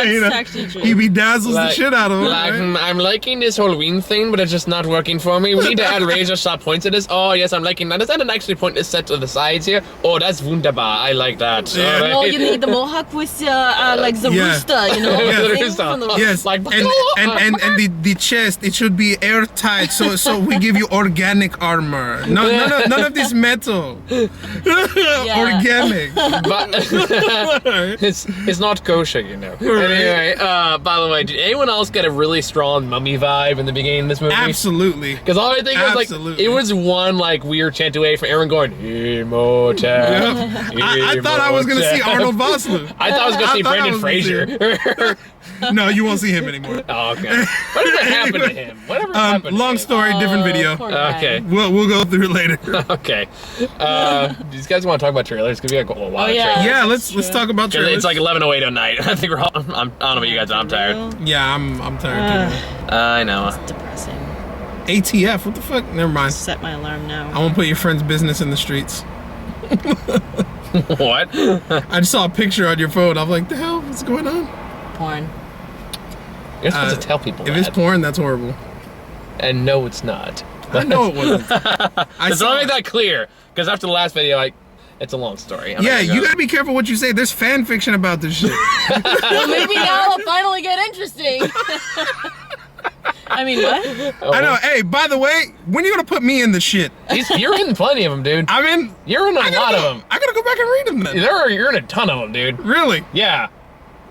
you know, actually true. he bedazzles the shit out of him. Like, right? I'm liking this Halloween thing, but it's just not working for me. We need to add razor sharp points to this. Oh, yes, I'm liking that. Does that actually point this set to the sides here? Oh, that's wunderbar. I like that. Yeah. All right. No, you need the mohawk with like the Yeah. rooster, you know. Yeah, the thing rooster. from the- Yes, Like- and the chest, it should be airtight, so we give you organic armor. None of this metal. Organic. But it's not kosher, you know. Anyway, by the way, did anyone else get a really strong mummy vibe in the beginning of this movie? Absolutely. Because all I think was like Absolutely. it was one like weird chant away from Aaron going Immortal. I thought I was gonna see Arnold Vosloo. I thought I was gonna see thought I Brendan was gonna see Fraser. No, you won't see him anymore. Oh, okay. Whatever happened to him? Whatever happened? Long to him? story, different video. Poor guy. Okay. We'll go through it later. Okay. Do these guys want to talk about trailers? Because we got a lot of yeah. trailers. Yeah, let's talk about 'Cause trailers. it's like 11:08 at night. I think we're all, I don't know about you guys, I'm tired. Yeah, I'm tired too. I know. Depressing. ATF, what the fuck? Never mind. Set my alarm now. I won't put your friend's business in the streets. What? I just saw a picture on your phone. I'm like, the hell? What's going on? Porn. You're supposed to tell people If that. it's porn, that's horrible. And no, it's not. I know it wasn't. I So saw let me it. make that clear. Because after the last video, it's a long story. I'm Yeah, not gonna you go- gotta be careful what you say. There's fan fiction about this shit. Well, maybe now it'll finally get interesting. I mean, what? I know. Hey, by the way, when you gonna put me in the shit? You're in plenty of them, dude. I'm in. You're in a lot of them. I gotta go back and read them then. You're in a ton of them, dude. Really? Yeah.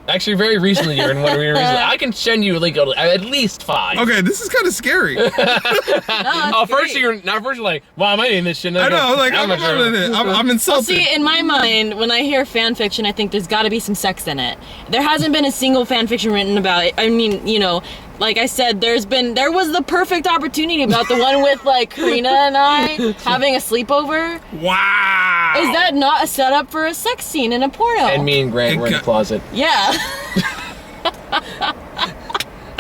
Actually, very recently you're in one recently. I can send you like at least 5. Okay, this is kind of scary. No, it's First great. you're like, wow, am I in this shit? I know. Like I'm Well, insulted. see, in my mind, when I hear fan fiction, I think there's got to be some sex in it. There hasn't been a single fan fiction written about it. I mean, you know, like I said, there was the perfect opportunity about the one with like Karina and I having a sleepover. Wow. Is that not a setup for a sex scene in a porno? And me and Grant were in the closet. Yeah.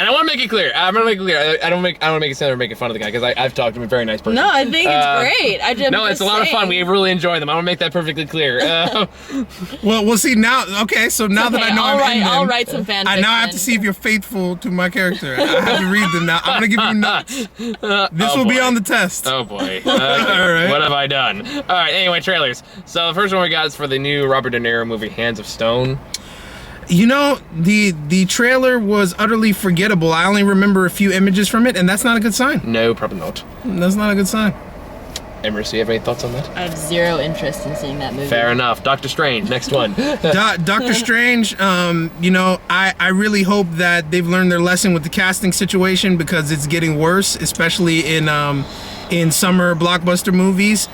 And I want to make it clear. I'm gonna make it clear. I don't want to make it sound like we're making fun of the guy because I've talked to him, a very nice person. No, I think it's great. No, it's a lot of fun. We really enjoy them. I want to make that perfectly clear. Well, we'll see now. Okay, so now that I know I'm in them, I'll write some fan fiction. I now have to see if you're faithful to my character. I have to read them now. I'm gonna give you notes. This will be boy. on the test. Oh boy. All right. What have I done? All right. Anyway, trailers. So the first one we got is for the new Robert De Niro movie, Hands of Stone. You know, the trailer was utterly forgettable. I only remember a few images from it, and that's not a good sign. No, probably not. That's not a good sign. Emerson, you have any thoughts on that? I have zero interest in seeing that movie. Fair enough. Doctor Strange, next one. Doctor Strange, you know, I really hope that they've learned their lesson with the casting situation because it's getting worse, especially in summer blockbuster movies.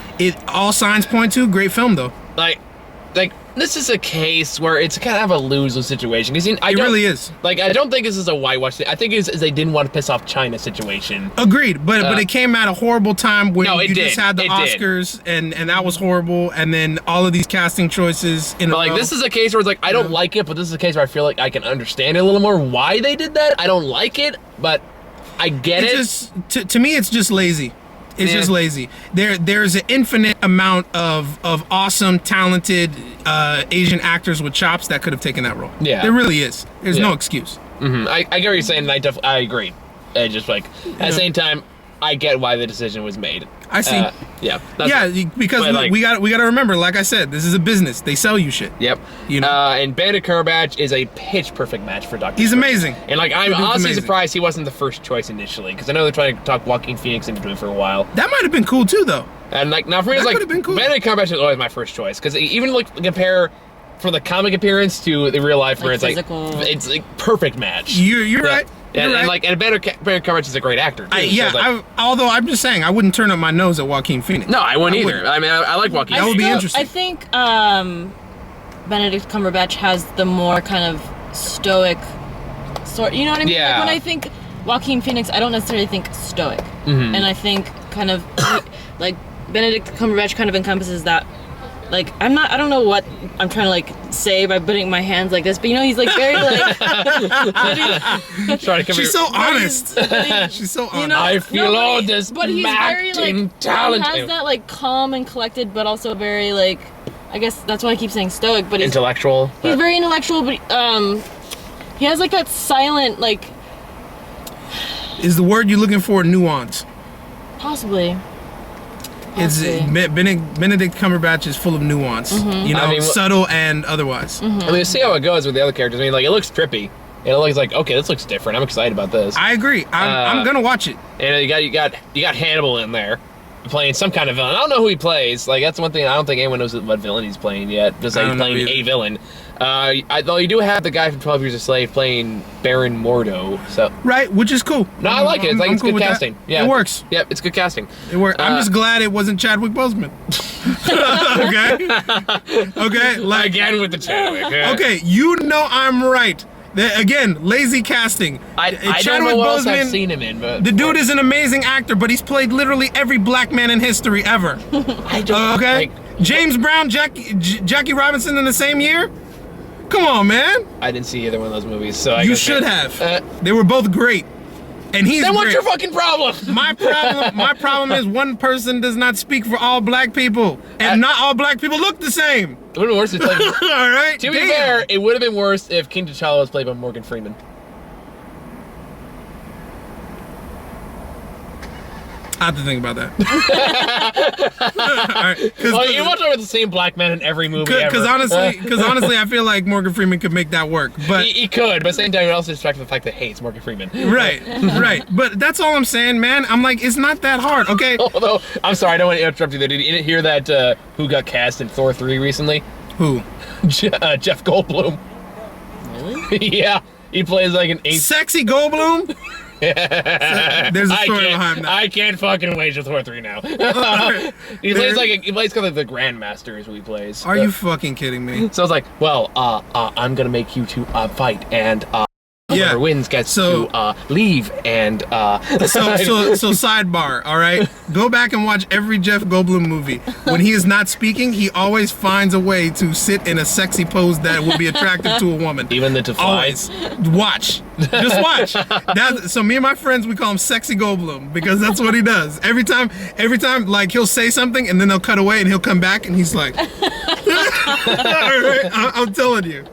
All signs point to great film though. like this is a case where it's kind of a lose-lose situation. It really is. Like, I don't think this is a whitewash thing. I think it's they didn't want to piss off China situation. Agreed, but it came at a horrible time when you just had the It Oscars, and that was horrible, and then all of these casting choices in a row. This is a case where it's like, I don't like it, but this is a case where I feel like I can understand it a little more why they did that. I don't like it, but I get it. To me, it's just lazy. It's just lazy. There's an infinite amount of awesome, talented Asian actors with chops that could have taken that role. Yeah, there really is. There's no excuse. I get what you're saying, and I agree. I just like at the same time, I get why the decision was made. I see. Because like, we got to remember, like I said, this is a business. They sell you shit. Yep. You know. And Benedict Cumberbatch is a pitch perfect match for Doctor. He's amazing. And like, I'm honestly surprised he wasn't the first choice initially, because I know they're trying to talk Joaquin Phoenix into doing it for a while. That might have been cool too, though. And like, now for me, it's like cool. Benedict Cumberbatch is always my first choice, because even like compare from the comic appearance to the real life, where it's like perfect match. You're right. And Benedict Cumberbatch is a great actor too. Although I'm just saying, I wouldn't turn up my nose at Joaquin Phoenix. No, I wouldn't either. I mean, I like Joaquin. That would be interesting. I think Benedict Cumberbatch has the more kind of stoic sort. You know what I mean? Yeah. Like when I think Joaquin Phoenix, I don't necessarily think stoic, and I think kind of like Benedict Cumberbatch kind of encompasses that. Like I don't know what I'm trying to like say by putting my hands like this, but you know he's like very like. She's so honest. She's so honest. You know, I feel all this but he's very like talent. He has that like calm and collected, but also very like, I guess that's why I keep saying stoic. But intellectual. He's very intellectual, but he has like that silent like. Is the word you're looking for nuance? Possibly. It's Benedict Cumberbatch is full of nuance, you know, subtle and otherwise. I mean, we'll see how it goes with the other characters. I mean, like, it looks trippy. It looks like, okay, this looks different. I'm excited about this. I agree. I'm gonna watch it. And you got Hannibal in there playing some kind of villain. I don't know who he plays. Like, that's one thing. I don't think anyone knows what villain he's playing yet. Just like he's playing a villain. Though you do have the guy from 12 Years a Slave playing Baron Mordo. So right, which is cool. No, I like it. It's good casting. Yeah, it works. Yep, it's good casting. It works. I'm just glad it wasn't Chadwick Boseman. Okay. Like again with the Chadwick. Yeah. Okay, you know I'm right. Again, lazy casting. I don't know what else I've seen him in, but the dude is an amazing actor, but he's played literally every black man in history ever. I don't. Okay. James Brown, Jackie Robinson in the same year. Come on, man. I didn't see either one of those movies, so you should have. They were both great, and he's. Then what's your fucking problem? My problem is one person does not speak for all black people, and not all black people look the same. It would have been worse if all right. To be fair, it would have been worse if King T'Challa was played by Morgan Freeman. I have to think about that. Right, you watch over the same black man in every movie ever. Because honestly, I feel like Morgan Freeman could make that work. But he could, but at the same time, it also distracts the fact that hey, it's Morgan Freeman. Right. But that's all I'm saying, man. I'm like, it's not that hard, okay? Although, I'm sorry, I don't want to interrupt you there. Did you hear that who got cast in Thor 3 recently? Who? Jeff Goldblum. Really? Yeah, he plays like an sexy Goldblum. There's a story behind that. I can't fucking wait for Thor 3 now. He plays kind of the Grandmaster is who he plays. Are you fucking kidding me? So I was like, well, I'm gonna make you two fight, and whoever wins gets to leave, and so sidebar, all right? Go back and watch every Jeff Goldblum movie. When he is not speaking, he always finds a way to sit in a sexy pose that would be attractive to a woman. Even the to fly. Always. Watch. Just watch. So me and my friends, we call him Sexy Goldblum because that's what he does. Every time, like he'll say something and then they'll cut away and he'll come back and he's like, I'm telling you.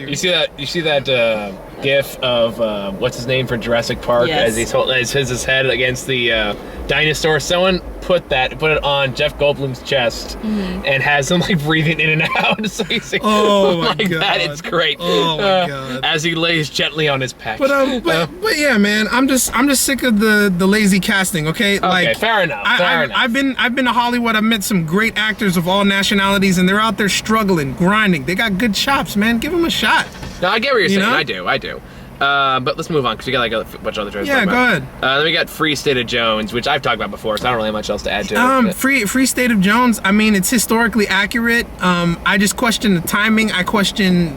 You see that gif of what's his name for Jurassic Park as he's his head against the dinosaur. Someone put it on Jeff Goldblum's chest and has him like breathing in and out. So he's like, my God. that. It's great. Oh my God. As he lays gently on his pack. But yeah, man, I'm just sick of the lazy casting. Okay, like fair enough. I've been to Hollywood. I've met some great actors of all nationalities, and they're out there struggling, grinding. They got good chops, man. Give them a shot. No, I get what you're saying. I do. But let's move on because we got like a bunch of other shows. Yeah, go ahead. Then we got Free State of Jones, which I've talked about before, so I don't really have much else to add to it. Free State of Jones. I mean, it's historically accurate. I just question the timing. I question,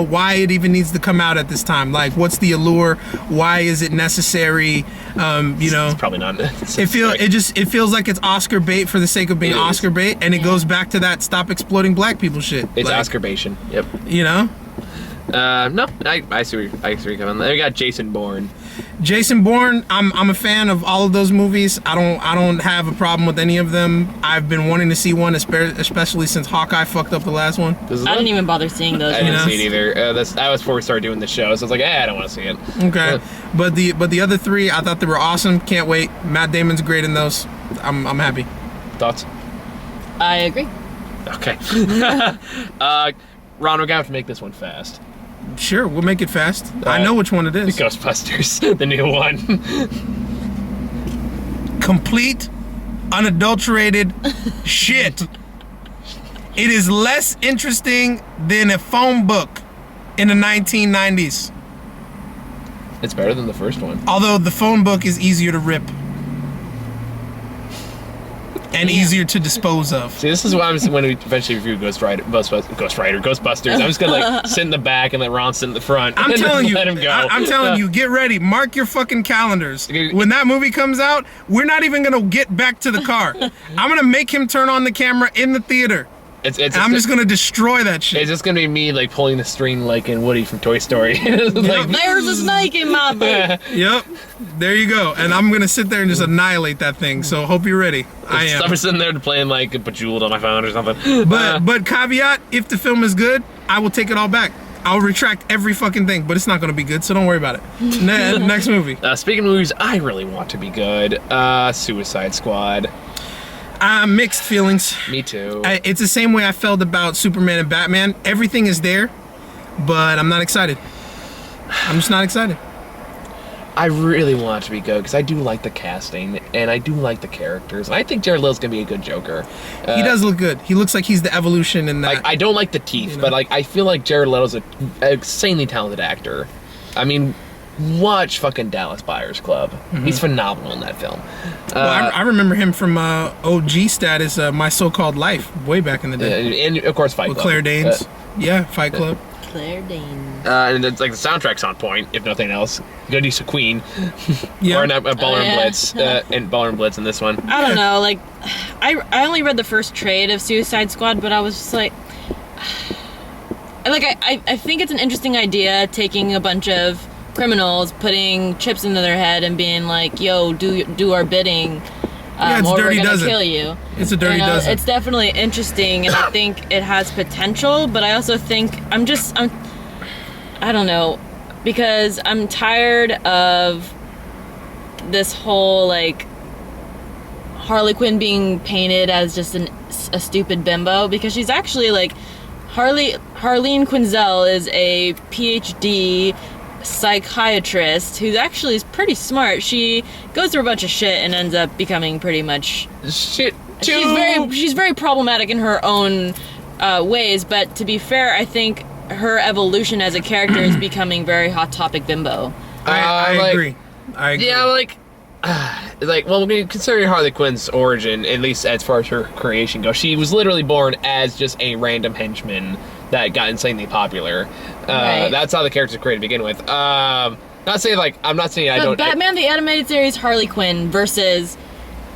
why it even needs to come out at this time. Like, what's the allure? Why is it necessary? It's probably not. It feels like it's Oscar bait for the sake of being Oscar bait, and it goes back to that stop exploiting black people shit. It's Oscar-bation. Yep. No, I see where you're coming. Then we got Jason Bourne. Jason Bourne, I'm a fan of all of those movies. I don't have a problem with any of them. I've been wanting to see one, especially since Hawkeye fucked up the last one. I didn't even bother seeing those. I didn't see it either. That was before we started doing the show, so I was like, I don't want to see it. Okay, but the other three, I thought they were awesome. Can't wait. Matt Damon's great in those. I'm happy. Thoughts? I agree. Okay. Ron, we're gonna have to make this one fast. Sure, we'll make it fast. I know which one it is. Ghostbusters, the new one. Complete, unadulterated shit. It is less interesting than a phone book in the 1990s. It's better than the first one. Although the phone book is easier to rip. And easier to dispose of. See, this is why when we eventually review Ghostbusters, I'm just gonna sit in the back and let Ron sit in the front. I'm telling you, let him go. I'm telling you, get ready. Mark your fucking calendars. When that movie comes out, we're not even gonna get back to the car. I'm gonna make him turn on the camera in the theater. I'm just gonna destroy that shit. It's just gonna be me like pulling the string like in Woody from Toy Story. Like, there's a snake in my boot. Yep, there you go. And I'm gonna sit there and just annihilate that thing. So hope you're ready. I am. I'm sitting there playing like Bejeweled on my phone or something. But caveat: if the film is good, I will take it all back. I'll retract every fucking thing, but it's not gonna be good, so don't worry about it. Next movie. Speaking of movies, I really want to be good. Suicide Squad. Mixed feelings. Me too. It's the same way I felt about Superman and Batman. Everything is there, but I'm not excited. I'm just not excited. I really want it to be good because I do like the casting and I do like the characters. And I think Jared Leto's gonna be a good Joker. He does look good. He looks like he's the evolution in that. Like, I don't like the teeth, but like I feel like Jared Leto's an insanely talented actor. I mean, watch fucking Dallas Buyers Club. He's phenomenal in that film. Well, I remember him from OG status, My So-Called Life, way back in the day. And of course Fight Club. With Claire Danes. Fight Club. Claire Danes. And it's like the soundtrack's on point, if nothing else. Good use of Queen. Yeah. Or Baller and Blitz. And Baller and Blitz in this one. I don't know, like, I only read the first trade of Suicide Squad, but I was just like, I think it's an interesting idea, taking a bunch of criminals, putting chips into their head and being like, yo, do our bidding, it's or we're Dirty gonna Dozen. kill you. It's a Dirty Dozen. It's definitely interesting, and I think it has potential, but I also think I don't know, because I'm tired of this whole like Harley Quinn being painted as just a stupid bimbo, because she's actually like Harleen Quinzel is a PhD psychiatrist who's actually pretty smart. She goes through a bunch of shit and ends up becoming pretty much shit too. She's very problematic in her own ways, but to be fair, I think her evolution as a character is becoming very Hot Topic bimbo. I agree. Yeah, well, when you consider Harley Quinn's origin, at least as far as her creation goes, she was literally born as just a random henchman that got insanely popular. Right. That's how the character's created to begin with. I'm not saying I don't. Batman the Animated Series Harley Quinn versus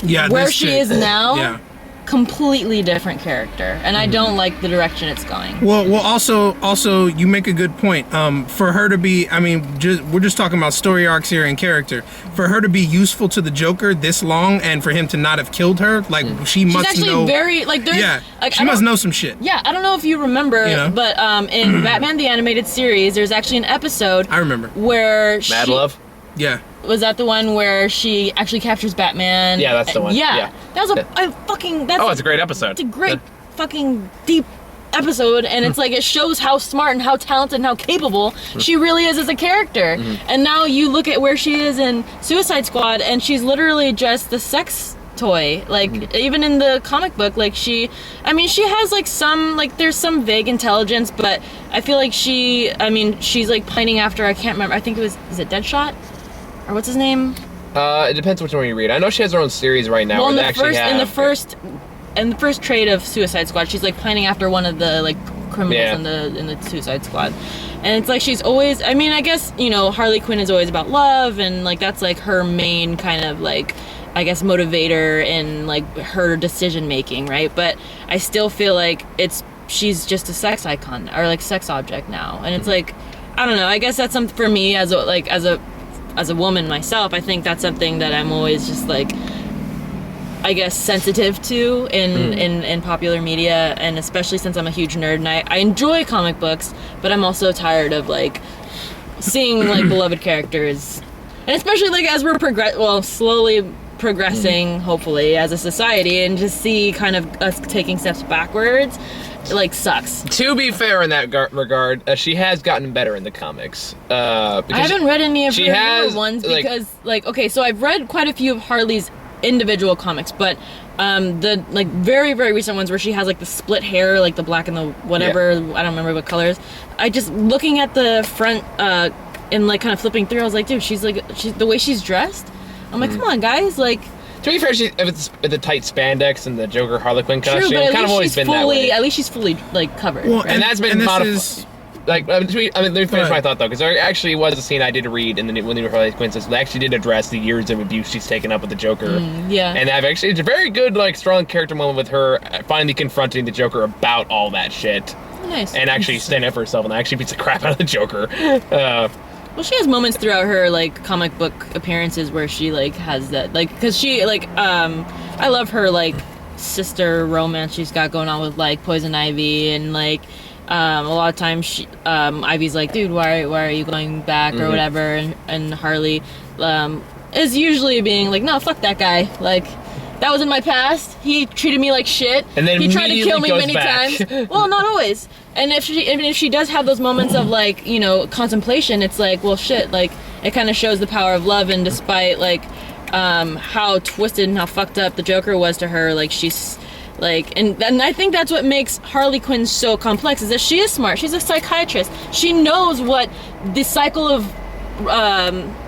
where she is now. Yeah. Completely different character, and I don't like the direction it's going. Well, also, you make a good point. For her to be, we're just talking about story arcs here and character. For her to be useful to the Joker this long, and for him to not have killed her, like she must actually know. Very like there's. Yeah, like, she must know some shit. Yeah, I don't know if you remember, but in Batman the Animated Series, there's actually an episode. I remember where Mad Love. Yeah. Was that the one where she actually captures Batman? Yeah, that's the one. Yeah. That was it's a great episode. It's a great fucking deep episode, and it's like it shows how smart and how talented and how capable she really is as a character. And now you look at where she is in Suicide Squad, and she's literally just the sex toy. Like even in the comic book, like she has like some, like there's some vague intelligence, but I feel like she's like pining after, I can't remember, I think is it Deadshot? Or what's his name? It depends which one you read. I know she has her own series right now. Well, in the first trade of Suicide Squad, she's like pining after one of the like criminals in the Suicide Squad. And it's like she's always, I mean, I guess, you know, Harley Quinn is always about love, and like that's like her main kind of like, I guess, motivator in like her decision making, right? But I still feel like she's just a sex icon or like sex object now, and it's like, I don't know. I guess that's something for me as a woman myself. I think that's something that I'm always just like, I guess, sensitive to in popular media, and especially since I'm a huge nerd and I enjoy comic books, but I'm also tired of like seeing like beloved characters, and especially like as we're slowly progressing, hopefully, as a society, and just see kind of us taking steps backwards, it like sucks. To be fair in that regard, she has gotten better in the comics. I haven't read any of her newer ones because okay, so I've read quite a few of Harley's individual comics, but the like very, very recent ones where she has like the split hair, like the black and the whatever, I don't remember what colors. I just, looking at the front and like kind of flipping through, I was like, dude, she's the way she's dressed, I'm like, come on guys, like, to be fair, if it's the tight spandex and the Joker Harley Quinn costume, but kind of always been that way. At least she's fully like covered. Well, and that's been modified. Like, let me finish my thought though, because there actually was a scene I did read in when the Harley Quinn says they actually did address the years of abuse she's taken up with the Joker. And it's a very good, like, strong character moment with her finally confronting the Joker about all that shit. Nice. And actually standing up for herself, and actually beats the crap out of the Joker. Well, she has moments throughout her like comic book appearances where she like has that, like, because she like I love her like sister romance she's got going on with like Poison Ivy, and like a lot of times Ivy's like, dude, why are you going back or whatever, and Harley is usually being like, no, fuck that guy, like, that was in my past, he treated me like shit, and then he tried to kill me many back. times. Well, not always. And if she does have those moments of like, you know, contemplation, it's like, well, shit, like, it kind of shows the power of love, and despite like how twisted and how fucked up the Joker was to her, like, she's like, and I think that's what makes Harley Quinn so complex, is that she is smart. She's a psychiatrist. She knows what the cycle of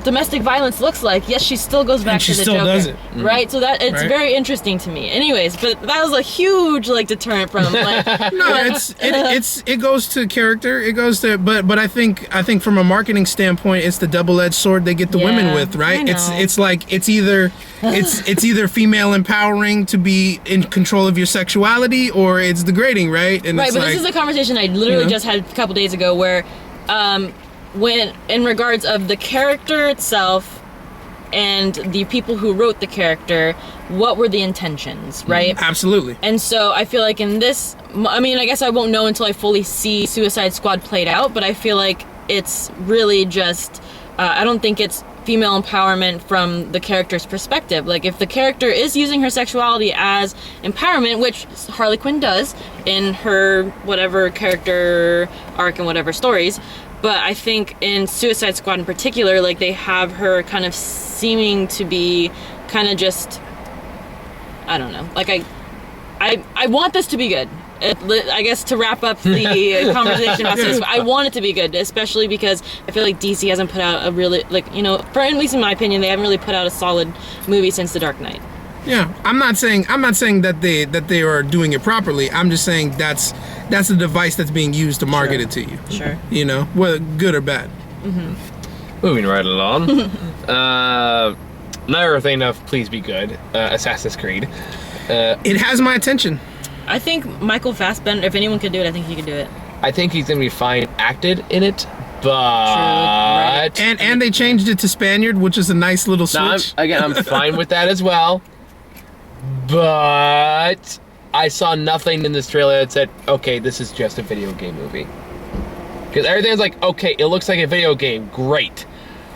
domestic violence looks like. Yes, she still goes back to the Joker. Does it. Right? So that it's very interesting to me. Anyways, but that was a huge like deterrent from like no, it goes to character. It goes to but I think from a marketing standpoint, it's the double-edged sword they get the women with, right? It's like it's either female empowering to be in control of your sexuality, or it's degrading, right? And right, it's but this is a conversation I literally just had a couple days ago where when in regards of the character itself and the people who wrote the character, what were the intentions, right? Absolutely. And so I feel like in this, I mean, I guess I won't know until I fully see Suicide Squad played out, but I feel like it's really just, I don't think it's female empowerment from the character's perspective. Like, if the character is using her sexuality as empowerment, which Harley Quinn does in her whatever character arc and whatever stories, but I think in Suicide Squad in particular, like, they have her kind of seeming to be kind of just, I don't know, like, I want this to be good. I guess to wrap up the conversation about Suicide Squad, I want it to be good, especially because I feel like DC hasn't put out a really, like, you know, for at least in my opinion, they haven't really put out a solid movie since The Dark Knight. Yeah, I'm not saying that they are doing it properly. I'm just saying that's a device that's being used to market it to you. Sure. You know, whether good or bad. Moving right along. Another thing of Please Be Good, Assassin's Creed. It has my attention. I think Michael Fassbender, if anyone could do it, I think he could do it. I think he's gonna be fine acted in it, but right. and they changed it to Spaniard, which is a nice little switch. I'm fine with that as well. But I saw nothing in this trailer that said, okay, this is just a video game movie. Because everything's like, okay, it looks like a video game. Great.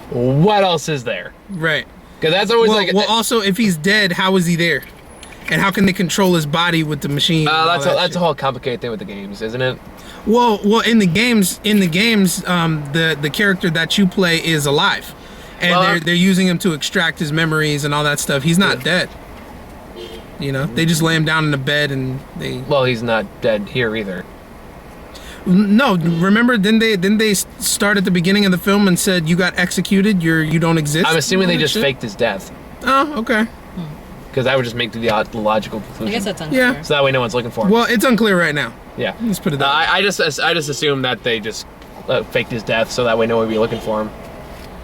What else is there? Right. Because that's always Well, also, if he's dead, how is he there? And how can they control his body with the machine? That's a whole complicated thing with the games, isn't it? Well, in the games, the character that you play is alive, and they're using him to extract his memories and all that stuff. He's not dead. You know, they just lay him down in the bed and they. Well, he's not dead here either. No, remember? Didn't they start at the beginning of the film and said you got executed? You don't exist. I'm assuming they just faked his death. Oh, okay. Because that would just make the logical conclusion. I guess that's unclear. Yeah. So that way no one's looking for him. Well, it's unclear right now. Yeah. Let's put it that way. I just assume that they just faked his death so that way no one would be looking for him.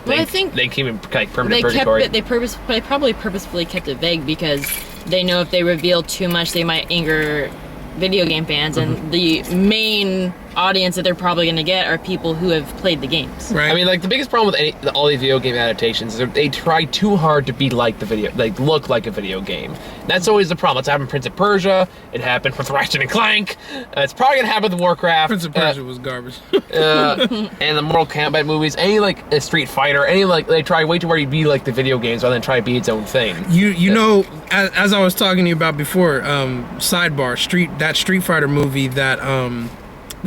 Well, I think they keep him like permanent they purgatory. kept it. They probably purposefully kept it vague because they know if they reveal too much, they might anger video game fans, and the main audience that they're probably going to get are people who have played the games. Right. I mean, like the biggest problem with all these video game adaptations is they try too hard to be like look like a video game. That's always the problem. It's happened with Prince of Persia. It happened with Ratchet and Clank. It's probably gonna happen with Warcraft. Prince of Persia was garbage. And the Mortal Kombat movies, any like a Street Fighter, any like they try way too hard to be like the video games rather than try to be its own thing. You know, as I was talking to you about before, sidebar, Street Fighter movie that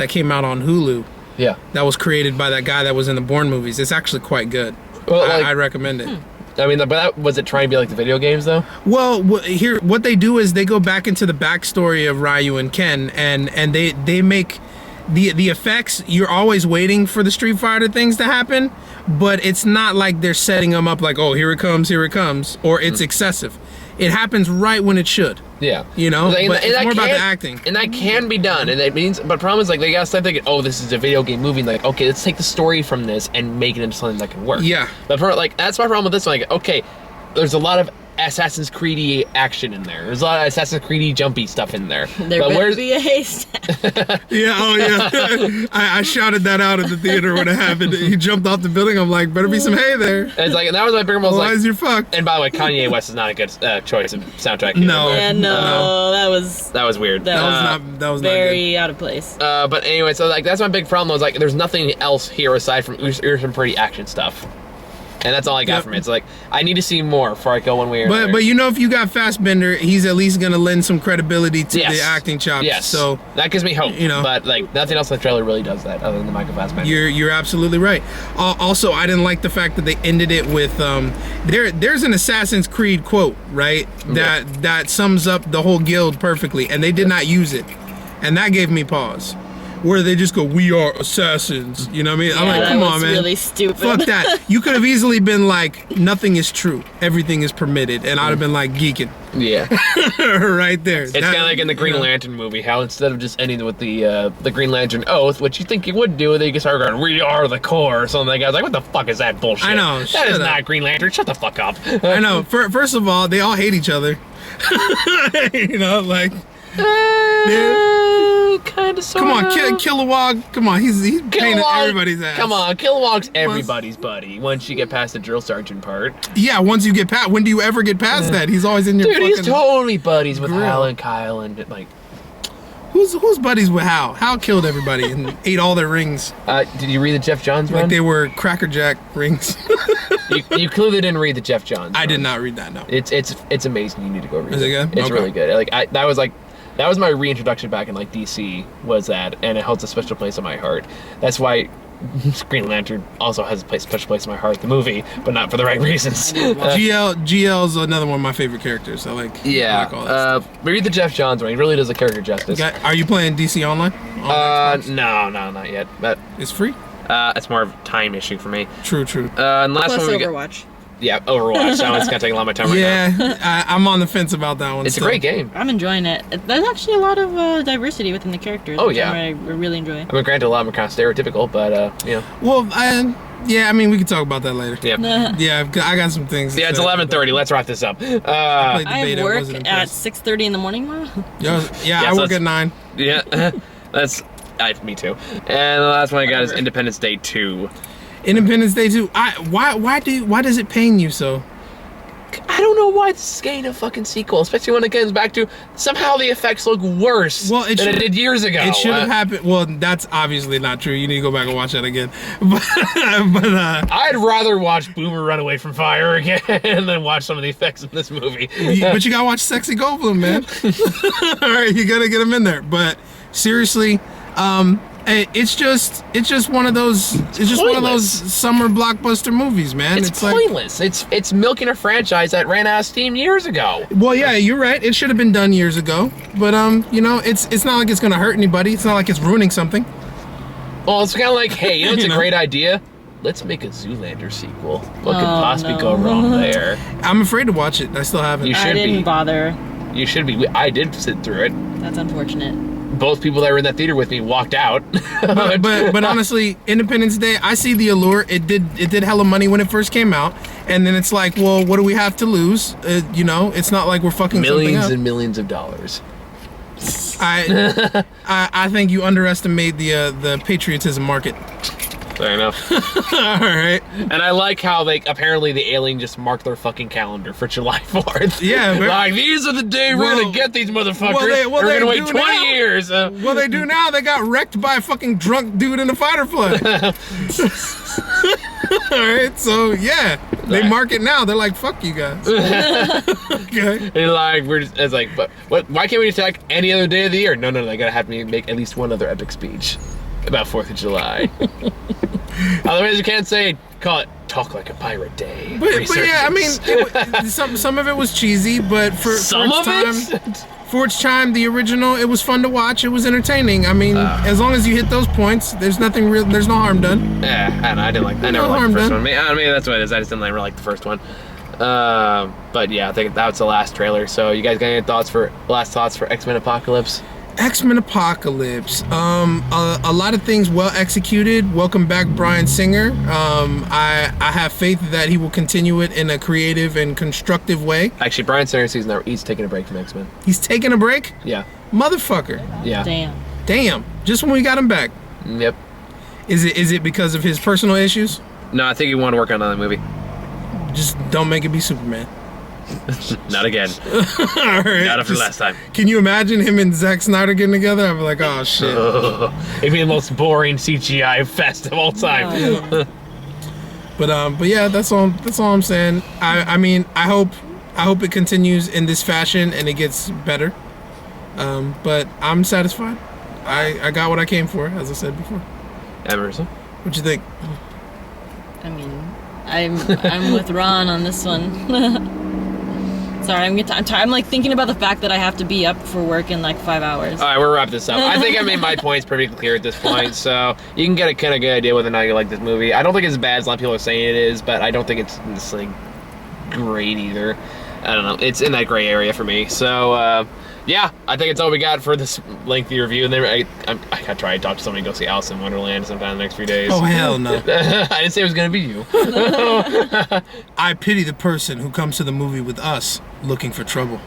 came out on Hulu. Yeah. That was created by that guy that was in the Bourne movies. It's actually quite good. Well, I recommend it. I mean, but was it trying to be like the video games though? Well, here what they do is they go back into the backstory of Ryu and Ken, and they make the effects. You're always waiting for the Street Fighter things to happen, but it's not like they're setting them up like, oh, here it comes, or it's excessive. It happens right when it should. Yeah. You know, Like, but it's more about the acting. And that can be done. And it means, but problem is like they gotta start thinking, oh, this is a video game movie. And like, okay, let's take the story from this and make it into something that can work. Yeah. But like that's my problem with this one. Like, okay, there's a lot of Assassin's Creed action in there. There's a lot of Assassin's Creed jumpy stuff in there. There but better be a haystack. Yeah, oh yeah. I shouted that out at the theater when it happened. He jumped off the building. I'm like, better be some hay there. And it's like, and that was my bigger problem. Otherwise, you're fucked. And by the way, Kanye West is not a good choice of soundtrack. No. Yeah, no, that was weird. That was not very good. out of place. But anyway, so like that's my big problem. Was like, there's nothing else here aside from some pretty action stuff. And that's all I got from it. It's like, I need to see more before I go one way or another. But you know, if you got Fassbender, he's at least gonna lend some credibility to the acting chops. Yes. So that gives me hope. You know, but like nothing else in the trailer really does that, other than the Michael Fassbender. You're absolutely right. Also, I didn't like the fact that they ended it with there's an Assassin's Creed quote, right? That sums up the whole guild perfectly, and they did not use it, and that gave me pause. Where they just go, we are assassins. You know what I mean? Yeah, I'm like, come on, man. Really stupid. Fuck that. You could have easily been like, nothing is true. Everything is permitted. And I'd have been like, geeking. Yeah. Right there. It's kind of like in the Green Lantern movie, how instead of just ending with the Green Lantern oath, which you think you would do, they just start going, we are the core, or something like that. I was like, what the fuck is that bullshit? I know. That is not Green Lantern. Shut the fuck up. I know. First of all, they all hate each other. You know, like... Kind of, sort Come on, Kilowog. Come on, he's painting everybody's ass. Come on, Kilowog's everybody's buddy once you get past the drill sergeant part. Yeah, once you get past. When do you ever get past that? He's always in your Dude, he's fucking totally buddies with grill. Hal and Kyle and like... Who's buddies with Hal? Hal killed everybody and ate all their rings. Did you read the Jeff Johns one? Like they were Cracker Jack rings. you clearly didn't read the Jeff Johns I one. did not read that, no. It's amazing. You need to go read it. Is it good? It's Okay. really good. Like that was my reintroduction back in like DC, was that, and it holds a special place in my heart. That's why Green Lantern also has a special place in my heart, the movie, but not for the right reasons. GL's another one of my favorite characters. I like all that stuff. Read the Jeff Johns one. He really does the character justice. Are you playing DC Online? No, not yet. But it's free? It's more of a time issue for me. True. And last Plus one we Overwatch. Yeah, Overwatch. That one's gonna take a lot of my time right now. Yeah, I'm on the fence about that one. It's a great game. I'm enjoying it. There's actually a lot of diversity within the characters. Oh, which yeah. I really enjoy. I mean, granted, a lot of them are kind of stereotypical, but you know. Well, yeah, I mean, we can talk about that later. Yeah. Yeah, I got some things. Yeah, it's 11:30. Let's wrap this up. I played the I beta, work wasn't at impressed. 6:30 in the morning now. Yeah, I work at 9. Yeah, that's me too. And the last one I got is Independence Day 2. Independence Day 2. Why does it pain you so? I don't know why this is getting a fucking sequel, especially when it comes back to somehow the effects look worse than it did years ago. It should have happened. Well, that's obviously not true. You need to go back and watch that again. But I'd rather watch Boomer run away from fire again than watch some of the effects in this movie. But you gotta watch Sexy Goldblum, man. All right, you gotta get him in there. But seriously, It's just one of those. It's just one of those summer blockbuster movies, man. It's pointless. It's milking a franchise that ran out of steam years ago. Well, yeah, you're right. It should have been done years ago. But you know, it's not like it's gonna hurt anybody. It's not like it's ruining something. Well, it's kind of like, hey, you know, it's a great idea. Let's make a Zoolander sequel. What could possibly go wrong there? I'm afraid to watch it. I still haven't. You should be. I didn't bother. You should be. I did sit through it. That's unfortunate. Both people that were in that theater with me walked out. but honestly, Independence Day, I see the allure. It did hella money when it first came out, and then it's like, well, what do we have to lose? You know, it's not like we're fucking millions something up. and millions of dollars. I think you underestimate the patriotism market. Fair enough. All right. And I like how apparently the alien just marked their fucking calendar for July 4th. Yeah. Like, these are the day we're gonna get these motherfuckers. We're gonna wait 20 years. Well, they do now. They got wrecked by a fucking drunk dude in a fighter flood. All right. So yeah, they mark it now. They're like, fuck you guys. Okay. And like it's like, but what? Why can't we attack any other day of the year? No, they gotta have me make at least one other epic speech about 4th of July. Otherwise, you can't call it Talk Like a Pirate Day. But yeah, I mean, some of it was cheesy, but for its time, the original, it was fun to watch. It was entertaining. I mean, as long as you hit those points, there's nothing real. There's no harm done. Yeah, I never liked the first one. I mean, that's what it is. I just didn't really like the first one. But yeah, I think that was the last trailer. So you guys got any last thoughts for X-Men Apocalypse? X-Men Apocalypse. A lot of things well executed. Welcome back, Bryan Singer. I have faith that he will continue it in a creative and constructive way. Actually, Bryan Singer he's taking a break from X-Men. He's taking a break? Yeah. Motherfucker. Yeah. Damn. Just when we got him back. Yep. Is it because of his personal issues? No, I think he wanted to work on another movie. Just don't make it be Superman. Not again. All right. Not after last time. Can you imagine him and Zack Snyder getting together? I'd be like, oh shit. It'd be the most boring CGI fest of all time. But yeah, that's all I'm saying. I mean, I hope it continues in this fashion and it gets better. But I'm satisfied. I got what I came for, as I said before. Amarissa? What you think? I mean, I'm with Ron on this one. Sorry, I'm like thinking about the fact that I have to be up for work in like 5 hours. All right, we'll wrap this up. I think I made my points pretty clear at this point, so you can get a kind of good idea whether or not you like this movie. I don't think it's as bad as a lot of people are saying it is, but I don't think it's necessarily great either. I don't know. It's in that gray area for me. So, yeah, I think it's all we got for this lengthy review. And then I gotta try to talk to somebody to go see Alice in Wonderland sometime in the next few days. Oh, hell no. I didn't say it was gonna be you. I pity the person who comes to the movie with us looking for trouble.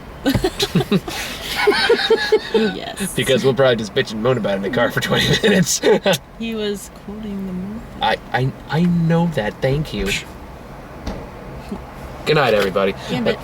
Yes. Because we'll probably just bitch and moan about it in the car for 20 minutes. He was quoting the movie. I know that. Thank you. Good night, everybody. Damn it.